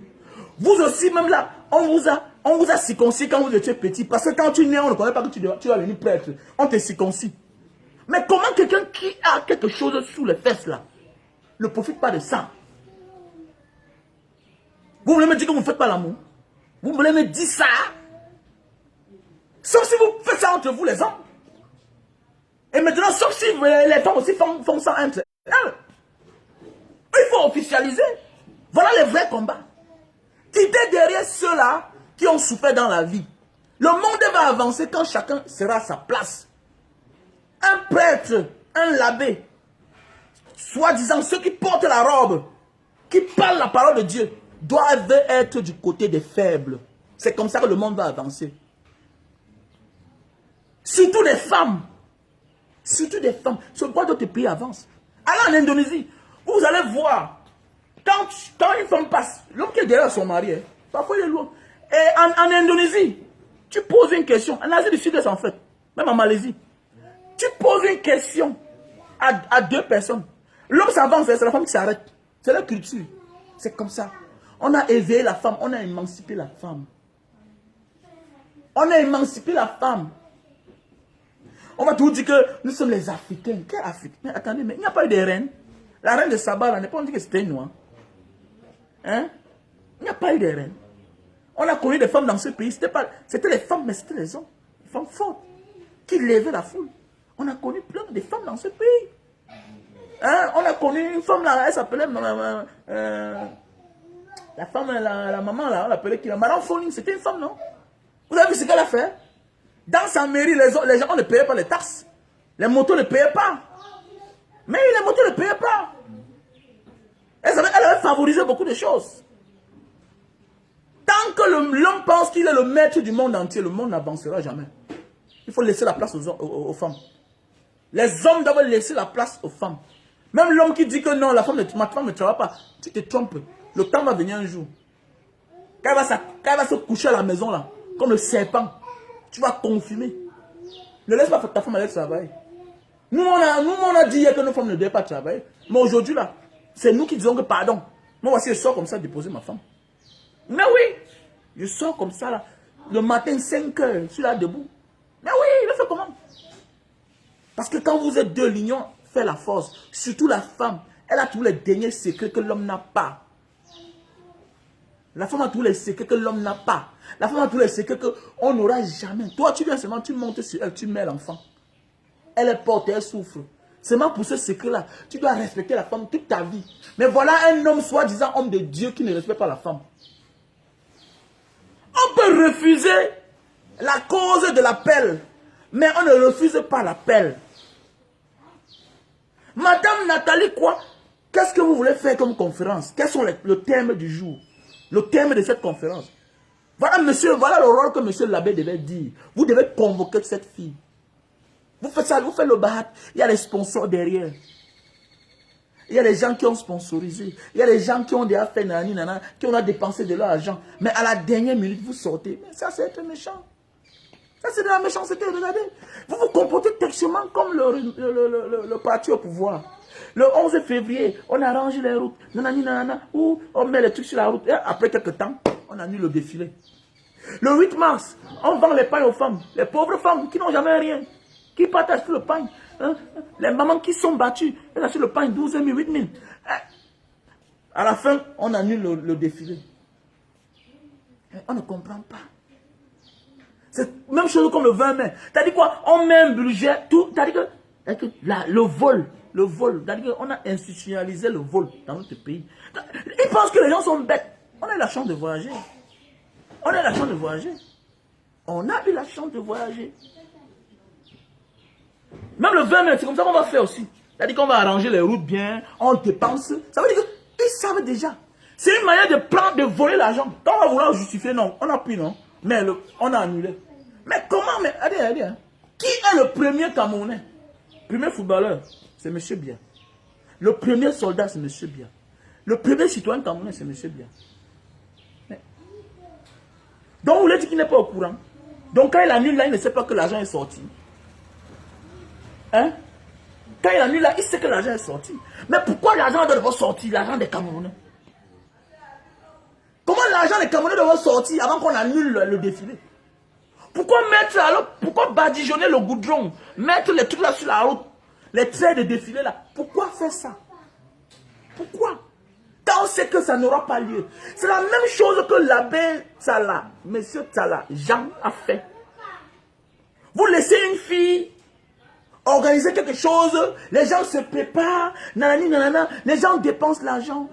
Vous aussi, même là, on vous a circoncis quand vous étiez petit. Parce que quand tu nais, on ne connaît pas que tu dois devenir prêtre. On te circoncis. Mais comment quelqu'un qui a quelque chose sous les fesses là ne profite pas de ça? Vous voulez me dire que vous ne faites pas l'amour? Vous voulez me dire ça? Sauf si vous faites ça entre vous les hommes. Et maintenant, sauf si les femmes aussi font ça entre elles. Il faut officialiser. Voilà les vrais combats. Quitter derrière ceux-là qui ont souffert dans la vie. Le monde va avancer quand chacun sera à sa place. Un prêtre, un l'abbé, soi-disant ceux qui portent la robe, qui parlent la parole de Dieu, doivent être du côté des faibles. C'est comme ça que le monde va avancer. Surtout les femmes. Surtout des femmes. Sur quoi d'autres pays avancent. Allez en Indonésie, vous allez voir, quand une femme passe, l'homme qui est derrière son mari, parfois il est loin. Et en Indonésie, tu poses une question, en Asie du Sud-Est en fait, même en Malaisie, tu poses une question à deux personnes. L'homme s'avance, c'est la femme qui s'arrête. C'est la culture. C'est comme ça. On a éveillé la femme, on a émancipé la femme. On a émancipé la femme. On va toujours dire que nous sommes les Africains. Quel Africain? Mais attendez, mais il n'y a pas eu de reine. La reine de Saba, là, n'est pas on dit que c'était noir. Hein? Il n'y a pas eu de reine. On a connu des femmes dans ce pays. C'était les femmes, mais c'était les hommes. Les femmes fortes. Qui levaient la foule. On a connu plein de femmes dans ce pays. Hein? On a connu une femme là, elle s'appelait la femme, la maman là, on l'appelait qui? Madame Foning, c'était une femme, non? Vous avez vu ce qu'elle a fait? Dans sa mairie, les gens on ne payait pas les taxes. Les motos ne payaient pas. Mais les motos ne payaient pas. Elle avait favorisé beaucoup de choses. Tant que l'homme pense qu'il est le maître du monde entier, le monde n'avancera jamais. Il faut laisser la place aux femmes. Les hommes doivent laisser la place aux femmes. Même l'homme qui dit que non, ma femme ne travaille pas. Tu te trompes. Le temps va venir un jour. Quand elle va se coucher à la maison, là, comme le serpent, tu vas confirmer. Ne laisse pas ta femme aller travailler. Nous, on a dit hier que nos femmes ne devaient pas travailler. Mais aujourd'hui, là, c'est nous qui disons que pardon. Moi, voici, je sors comme ça déposer ma femme. Mais oui, je sors comme ça, là. Le matin, 5 heures, je suis là debout. Mais oui, il fait comment? Parce que quand vous êtes deux, l'union fait la force. Surtout la femme. Elle a tous les derniers secrets que l'homme n'a pas. La femme a tous les secrets que l'homme n'a pas. La femme a tous les secrets qu'on n'aura jamais. Toi, tu viens seulement, tu montes sur elle, tu mets l'enfant. Elle est portée, elle souffre. Seulement pour ce secret-là, tu dois respecter la femme toute ta vie. Mais voilà un homme, soi-disant homme de Dieu, qui ne respecte pas la femme. On peut refuser la cause de l'appel, mais on ne refuse pas l'appel. Madame Nathalie, quoi? Qu'est-ce que vous voulez faire comme conférence? Quels sont le thème du jour? Le thème de cette conférence. Voilà, monsieur, voilà le rôle que monsieur l'abbé devait dire. Vous devez convoquer cette fille. Vous faites ça, vous faites le bahat. Il y a les sponsors derrière. Il y a les gens qui ont sponsorisé. Il y a les gens qui ont déjà fait nani, nana, qui ont dépensé de leur argent. Mais à la dernière minute, vous sortez. Mais ça, c'est être méchant. Ça, c'est de la méchanceté. Regardez. Vous vous comportez textuellement comme le parti au pouvoir. Le 11 février, on arrange les routes. Nanani, nanana, ou on met les trucs sur la route. Et après quelques temps, on annule le défilé. Le 8 mars, on vend les pains aux femmes. Les pauvres femmes qui n'ont jamais rien. Qui partagent tout le pain. Hein? Les mamans qui sont battues. Elles achètent le pain 12 000, 8 000. À la fin, on annule le défilé. Et on ne comprend pas. C'est la même chose comme le 20 mai. T'as dit quoi? On met un budget, tout. T'as dit que le vol. Le vol. T'as dit qu'on a institutionnalisé le vol dans notre pays. Ils pensent que les gens sont bêtes. On a eu la chance de voyager. On a eu la chance de voyager. On a eu la chance de voyager. Même le 20 mai, c'est comme ça qu'on va faire aussi. C'est-à-dire qu'on va arranger les routes bien, on dépense. Ça veut dire qu'ils savent déjà. C'est une manière de prendre, de voler l'argent. Quand on va vouloir justifier, non, on a pris, non. Mais on a annulé. Mais comment, mais allez, hein. Qui est le premier Camerounais? Premier footballeur, c'est M. Bia. Le premier soldat, c'est M. Bia. Le premier citoyen camerounais, c'est M. Bia. Mais... Donc vous voulez dire qu'il n'est pas au courant. Donc quand il annule là, il ne sait pas que l'argent est sorti. Hein? Quand il annule là, il sait que l'argent est sorti. Mais pourquoi l'argent doit sortir, l'argent des Camerounais? Comment l'argent des Camerounais doit sortir avant qu'on annule le défilé? Pourquoi mettre alors, pourquoi badigeonner le goudron? Mettre les trucs là sur la route, les traits de défilé là. Pourquoi faire ça? Pourquoi? Quand on sait que ça n'aura pas lieu. C'est la même chose que l'abbé Tsala, monsieur Tsala, Jean a fait. Vous laissez une fille organiser quelque chose, les gens se préparent, nanani, nanana, les gens dépensent l'argent.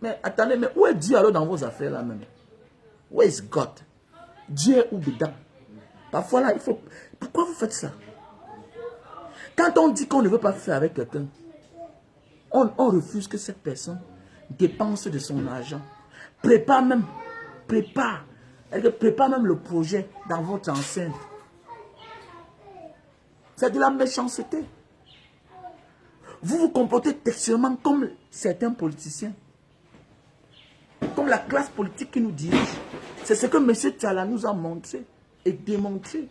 Mais attendez, mais où est Dieu alors dans vos affaires là même? Where is God? Dieu est où dedans? Parfois là, il faut... Pourquoi vous faites ça? Quand on dit qu'on ne veut pas faire avec quelqu'un, on refuse que cette personne dépense de son argent. Prépare même le projet dans votre enceinte. C'est de la méchanceté. Vous vous comportez textuellement comme certains politiciens. Comme la classe politique qui nous dirige. C'est ce que M. Tchala nous a montré et démontré.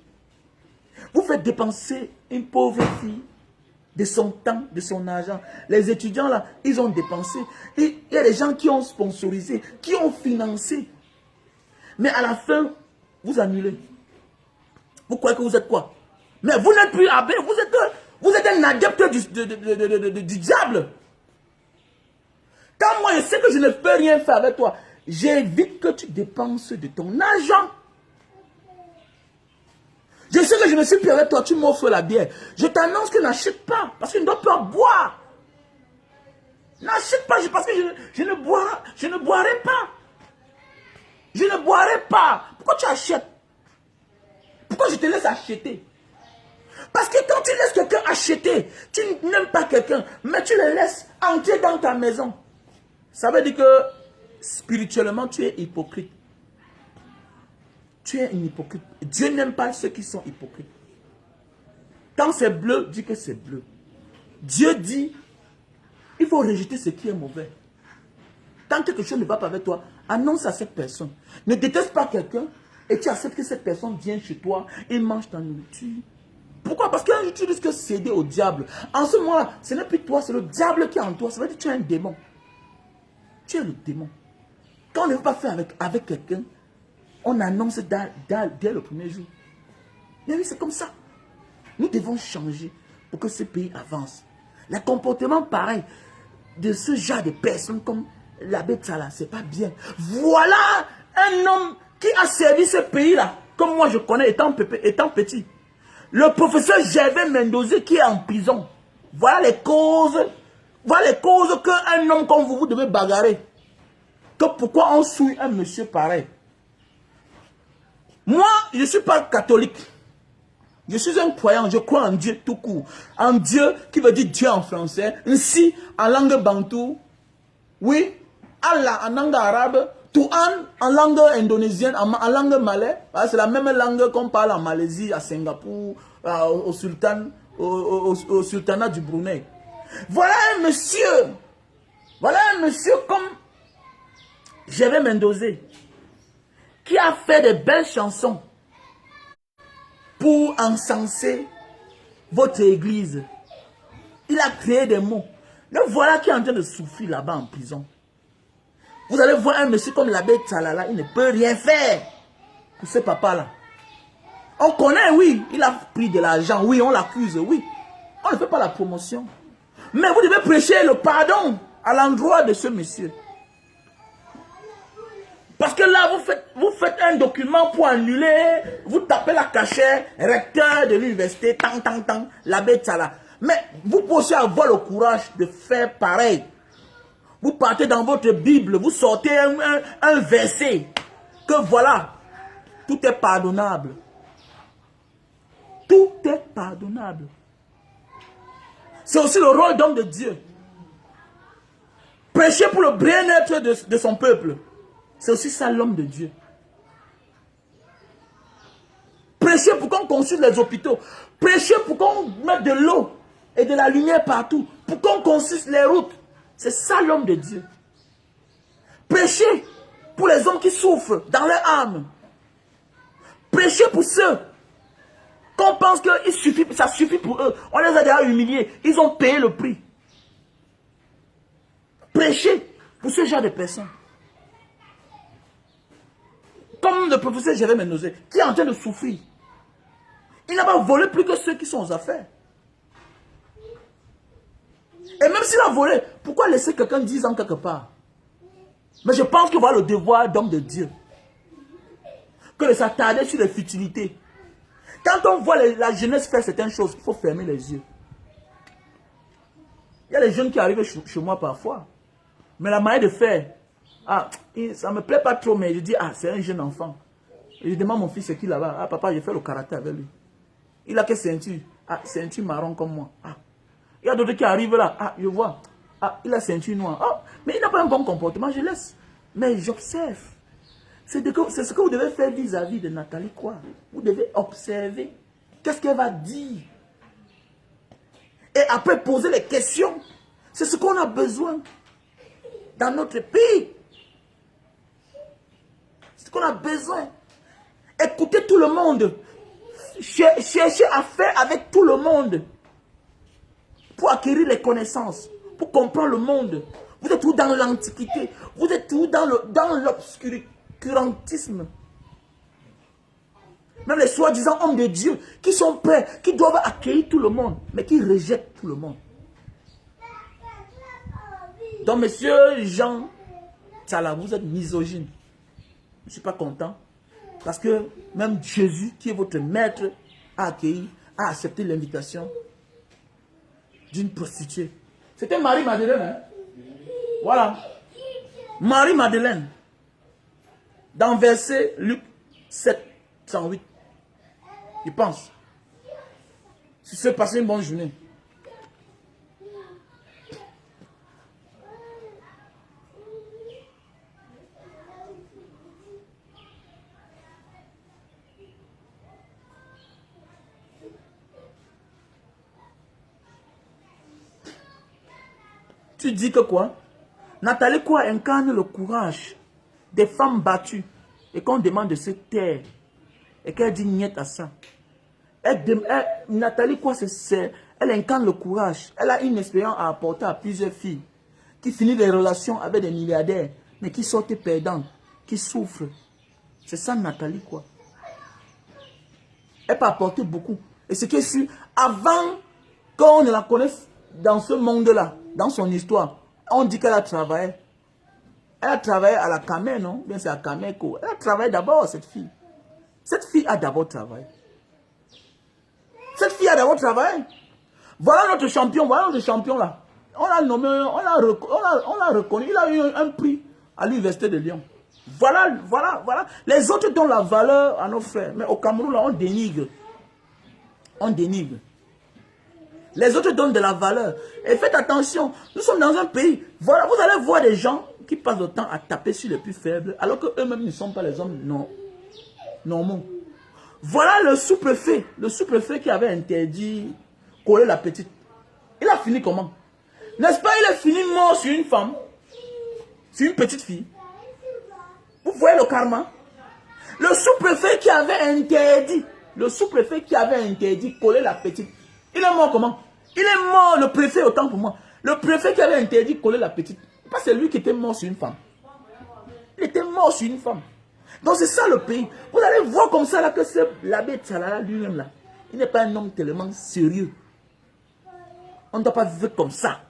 Vous faites dépenser une pauvre fille de son temps, de son argent. Les étudiants là, ils ont dépensé. Et il y a des gens qui ont sponsorisé, qui ont financé. Mais à la fin, vous annulez. Vous croyez que vous êtes quoi? Mais vous n'êtes plus abbé, vous êtes un adepte du diable. Quand moi je sais que je ne peux rien faire avec toi, j'évite que tu dépenses de ton argent. Je sais que je ne suis plus avec toi, tu m'offres la bière. Je t'annonce que n'achète pas, parce que je ne dois pas boire. N'achète pas, parce que je ne boirai pas. Je ne boirai pas. Pourquoi tu achètes? Pourquoi je te laisse acheter? Parce que quand tu laisses quelqu'un acheter, tu n'aimes pas quelqu'un, mais tu le laisses entrer dans ta maison. Ça veut dire que spirituellement, tu es hypocrite. Tu es un hypocrite. Dieu n'aime pas ceux qui sont hypocrites. Quand c'est bleu, dis que c'est bleu. Dieu dit, il faut rejeter ce qui est mauvais. Quand quelque chose ne va pas avec toi, annonce à cette personne. Ne déteste pas quelqu'un et tu acceptes que cette personne vienne chez toi et mange ta nourriture. Pourquoi? Parce que tu risques de céder au diable. En ce moment-là, ce n'est plus toi, c'est le diable qui est en toi. Ça veut dire que tu es un démon. Tu es le démon. Quand on ne veut pas faire avec quelqu'un, on annonce dès le premier jour. Mais oui, c'est comme ça. Nous devons changer pour que ce pays avance. Les comportements pareils de ce genre de personnes comme l'abbé Tchala, c'est pas bien. Voilà un homme qui a servi ce pays-là, comme moi je connais étant petit. Le professeur Gervais Mendoza qui est en prison. Voilà les causes qu'un homme comme vous devez bagarrer. Que pourquoi on souille un monsieur pareil. Moi, je ne suis pas catholique. Je suis un croyant, je crois en Dieu tout court. En Dieu qui veut dire Dieu en français. Ainsi, en langue bantou. Oui, Allah en langue arabe. Tuhan en langue indonésienne, en langue malais. C'est la même langue qu'on parle en Malaisie, à Singapour, au sultanat du Brunei. Voilà un monsieur comme Gervais Mendoza qui a fait de belles chansons pour encenser votre église. Il a créé des mots. Le voilà qui est en train de souffrir là-bas en prison. Vous allez voir un monsieur comme l'abbé Tchala, il ne peut rien faire pour ce papa-là. On connaît, oui, il a pris de l'argent, oui, on l'accuse, oui. On ne fait pas la promotion. Mais vous devez prêcher le pardon à l'endroit de ce monsieur. Parce que là, vous faites un document pour annuler, vous tapez la cachette, recteur de l'université, l'abbé Tchala. Mais vous pouvez avoir le courage de faire pareil. Vous partez dans votre Bible, vous sortez un verset, que voilà, tout est pardonnable. Tout est pardonnable. C'est aussi le rôle d'homme de Dieu. Prêcher pour le bien-être de son peuple. C'est aussi ça l'homme de Dieu. Prêcher pour qu'on construise les hôpitaux. Prêcher pour qu'on mette de l'eau et de la lumière partout. Pour qu'on construise les routes. C'est ça l'homme de Dieu. Prêcher pour les hommes qui souffrent dans leur âme. Prêcher pour ceux qu'on pense que ça suffit pour eux. On les a déjà humiliés. Ils ont payé le prix. Prêcher pour ce genre de personnes. Comme le professeur Gervais Mendoza, qui est en train de souffrir. Il n'a pas volé plus que ceux qui sont aux affaires. Et même s'il a volé, pourquoi laisser quelqu'un 10 ans quelque part? Mais je pense que voilà le devoir d'homme de Dieu. Que de s'attarder sur les futilités. Quand on voit la jeunesse faire certaines choses, il faut fermer les yeux. Il y a les jeunes qui arrivent chez moi parfois. Mais la manière de faire, Ah, ça ne me plaît pas trop, mais je dis, ah, c'est un jeune enfant. Et je demande à mon fils, c'est qui là-bas? Ah, papa, j'ai fait le karaté avec lui. Il a quelle ceinture? Ah, ceinture marron comme moi. Ah. Il y a d'autres qui arrivent là. Ah, je vois. Ah, il a ceinture noire. Ah, mais il n'a pas un bon comportement, je laisse. Mais j'observe. C'est ce que vous devez faire vis-à-vis de Nathalie, quoi. Vous devez observer. Qu'est-ce qu'elle va dire? Et après, poser les questions. C'est ce qu'on a besoin dans notre pays. C'est ce qu'on a besoin. Écoutez tout le monde. Cherchez à faire avec tout le monde. Pour acquérir les connaissances. Pour comprendre le monde. Vous êtes tout dans l'antiquité. Vous êtes tout dans l'obscurantisme. Même les soi-disant hommes de Dieu qui sont prêts, qui doivent accueillir tout le monde, mais qui rejettent tout le monde. Donc, monsieur Jean Tala, vous êtes misogyne. Je ne suis pas content. Parce que même Jésus, qui est votre maître, a accueilli, a accepté l'invitation d'une prostituée. C'était Marie-Madeleine. Hein? Voilà. Marie-Madeleine. Dans verset Luc 7, 108. Je pense. Si c'est passé une bonne journée. Tu dis que quoi? Nathalie quoi incarne le courage des femmes battues et qu'on demande de se taire et qu'elle dit niet à ça. Nathalie quoi, elle incarne le courage. Elle a une expérience à apporter à plusieurs filles qui finissent des relations avec des milliardaires mais qui sortent perdantes, qui souffrent. C'est ça Nathalie quoi. Elle peut apporter beaucoup. Et ce qui est sûr, avant qu'on ne la connaisse dans ce monde-là, dans son histoire, on dit qu'elle a travaillé. Elle a travaillé à la Camer, non? Bien c'est à Cameco. Elle a travaillé d'abord, cette fille. Cette fille a d'abord travaillé. Cette fille a d'abord travaillé. Voilà notre champion là. On l'a nommé, on l'a reconnu. Il a eu un prix à l'université de Lyon. Voilà. Les autres donnent la valeur à nos frères. Mais au Cameroun, là, on dénigre. On dénigre. Les autres donnent de la valeur. Et faites attention, nous sommes dans un pays. Voilà, vous allez voir des gens qui passent le temps à taper sur les plus faibles, alors qu'eux-mêmes ne sont pas les hommes normaux. Voilà le sous-préfet. Le sous-préfet qui avait interdit coller la petite. Il a fini comment? N'est-ce pas, il a fini mort sur une femme, sur une petite fille. Vous voyez le karma? Le sous-préfet qui avait interdit, coller la petite. Il est mort comment? Il est mort, le préfet, autant pour moi. Le préfet qui avait interdit coller la petite. Pas c'est lui qui était mort sur une femme. Il était mort sur une femme. Donc c'est ça le pays. Vous allez voir comme ça là que l'abbé Tchalala lui-même là, il n'est pas un homme tellement sérieux. On ne doit pas vivre comme ça.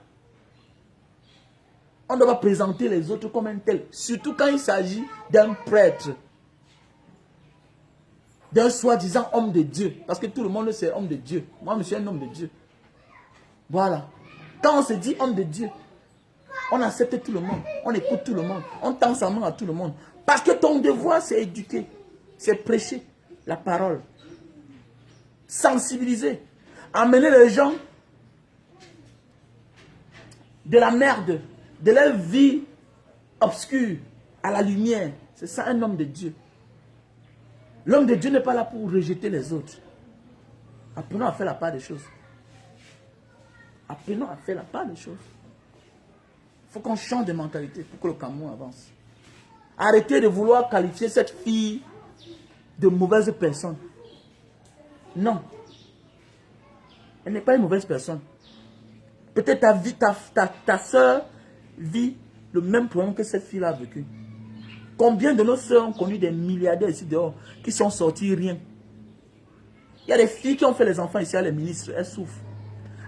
On ne doit pas présenter les autres comme un tel. Surtout quand il s'agit d'un prêtre. D'un soi-disant homme de Dieu. Parce que tout le monde c'est homme de Dieu. Moi, je suis un homme de Dieu. Voilà. Quand on se dit homme de Dieu, on accepte tout le monde. On écoute tout le monde. On tend sa main à tout le monde. Parce que ton devoir, c'est éduquer. C'est prêcher la parole. Sensibiliser. Amener les gens de la merde, de leur vie obscure à la lumière. C'est ça un homme de Dieu. L'homme de Dieu n'est pas là pour rejeter les autres. Apprenons à faire la part des choses. Apprenons à faire la part des choses. Il faut qu'on change de mentalité pour que le Cameroun avance. Arrêtez de vouloir qualifier cette fille de mauvaise personne. Non. Elle n'est pas une mauvaise personne. Peut-être ta soeur vit le même problème que cette fille-là a vécu. Combien de nos soeurs ont connu des milliardaires ici dehors qui sont sortis rien? Il y a des filles qui ont fait les enfants ici à les ministres, elles souffrent.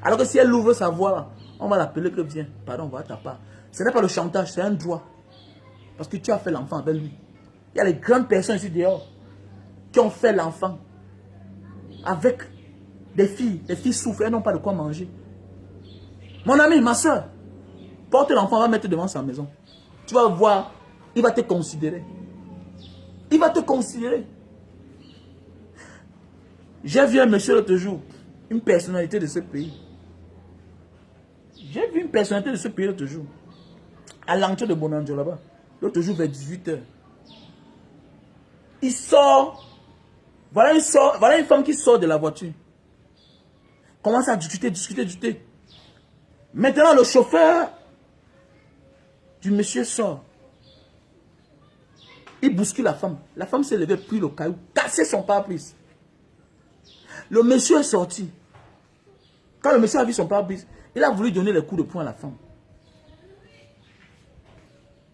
Alors que si elle ouvre sa voix, on va l'appeler que viens, pardon, on va à ta part. Ce n'est pas le chantage, c'est un droit. Parce que tu as fait l'enfant avec lui. Il y a les grandes personnes ici dehors qui ont fait l'enfant avec des filles. Les filles souffrent, elles n'ont pas de quoi manger. Mon ami, ma soeur, porte l'enfant, on va mettre devant sa maison. Tu vas voir il va te considérer. Il va te considérer. J'ai vu un monsieur l'autre jour, une personnalité de ce pays. J'ai vu une personnalité de ce pays l'autre jour, à l'entrée de Bonanjo là-bas, l'autre jour vers 18 h. Il sort, voilà une femme qui sort de la voiture. Commence à discuter. Maintenant, le chauffeur du monsieur sort. Il bouscule la femme. La femme s'est levée, pris le caillou, cassé son pare-brise. Le monsieur est sorti. Quand le monsieur a vu son pare-brise, il a voulu donner les coups de poing à la femme.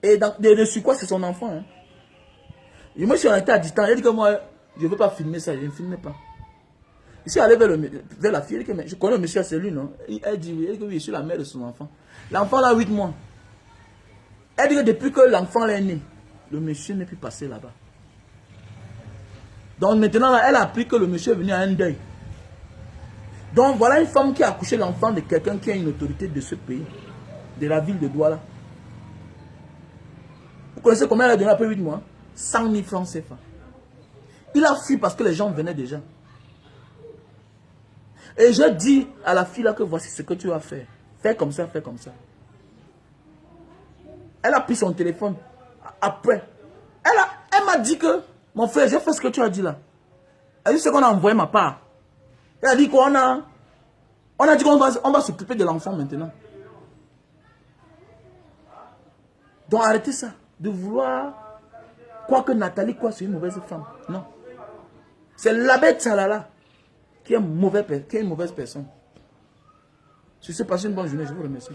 Et dessus quoi, c'est son enfant. Hein. Et moi, je suis en état à distance. Il a dit que moi, je ne veux pas filmer ça. Je ne filme pas. Je suis allé vers la fille. Elle dit que je connais le monsieur, c'est lui, non? Elle dit que oui, je suis la mère de son enfant. L'enfant a 8 mois. Elle dit que depuis que l'enfant est né, le monsieur n'est plus passé là-bas. Donc maintenant, là, elle a appris que le monsieur est venu à un deuil. Donc voilà une femme qui a accouché l'enfant de quelqu'un qui a une autorité de ce pays, de la ville de Douala. Vous connaissez combien elle a donné après 8 mois? 100 000 francs CFA. Il a fui parce que les gens venaient déjà. Et je dis à la fille là que voici ce que tu vas faire. Fais comme ça, fais comme ça. Elle a pris son téléphone. Après, elle m'a dit que, mon frère, j'ai fait ce que tu as dit là. Elle a dit ce qu'on a envoyé ma part. Elle a dit qu'on a dit qu'on va s'occuper de l'enfant maintenant. Donc arrêtez ça. De vouloir croire que Nathalie, quoi, c'est une mauvaise femme. Non. C'est l'abbé Tsalala qui est une mauvaise personne. Si c'est passé une bonne journée, je vous remercie.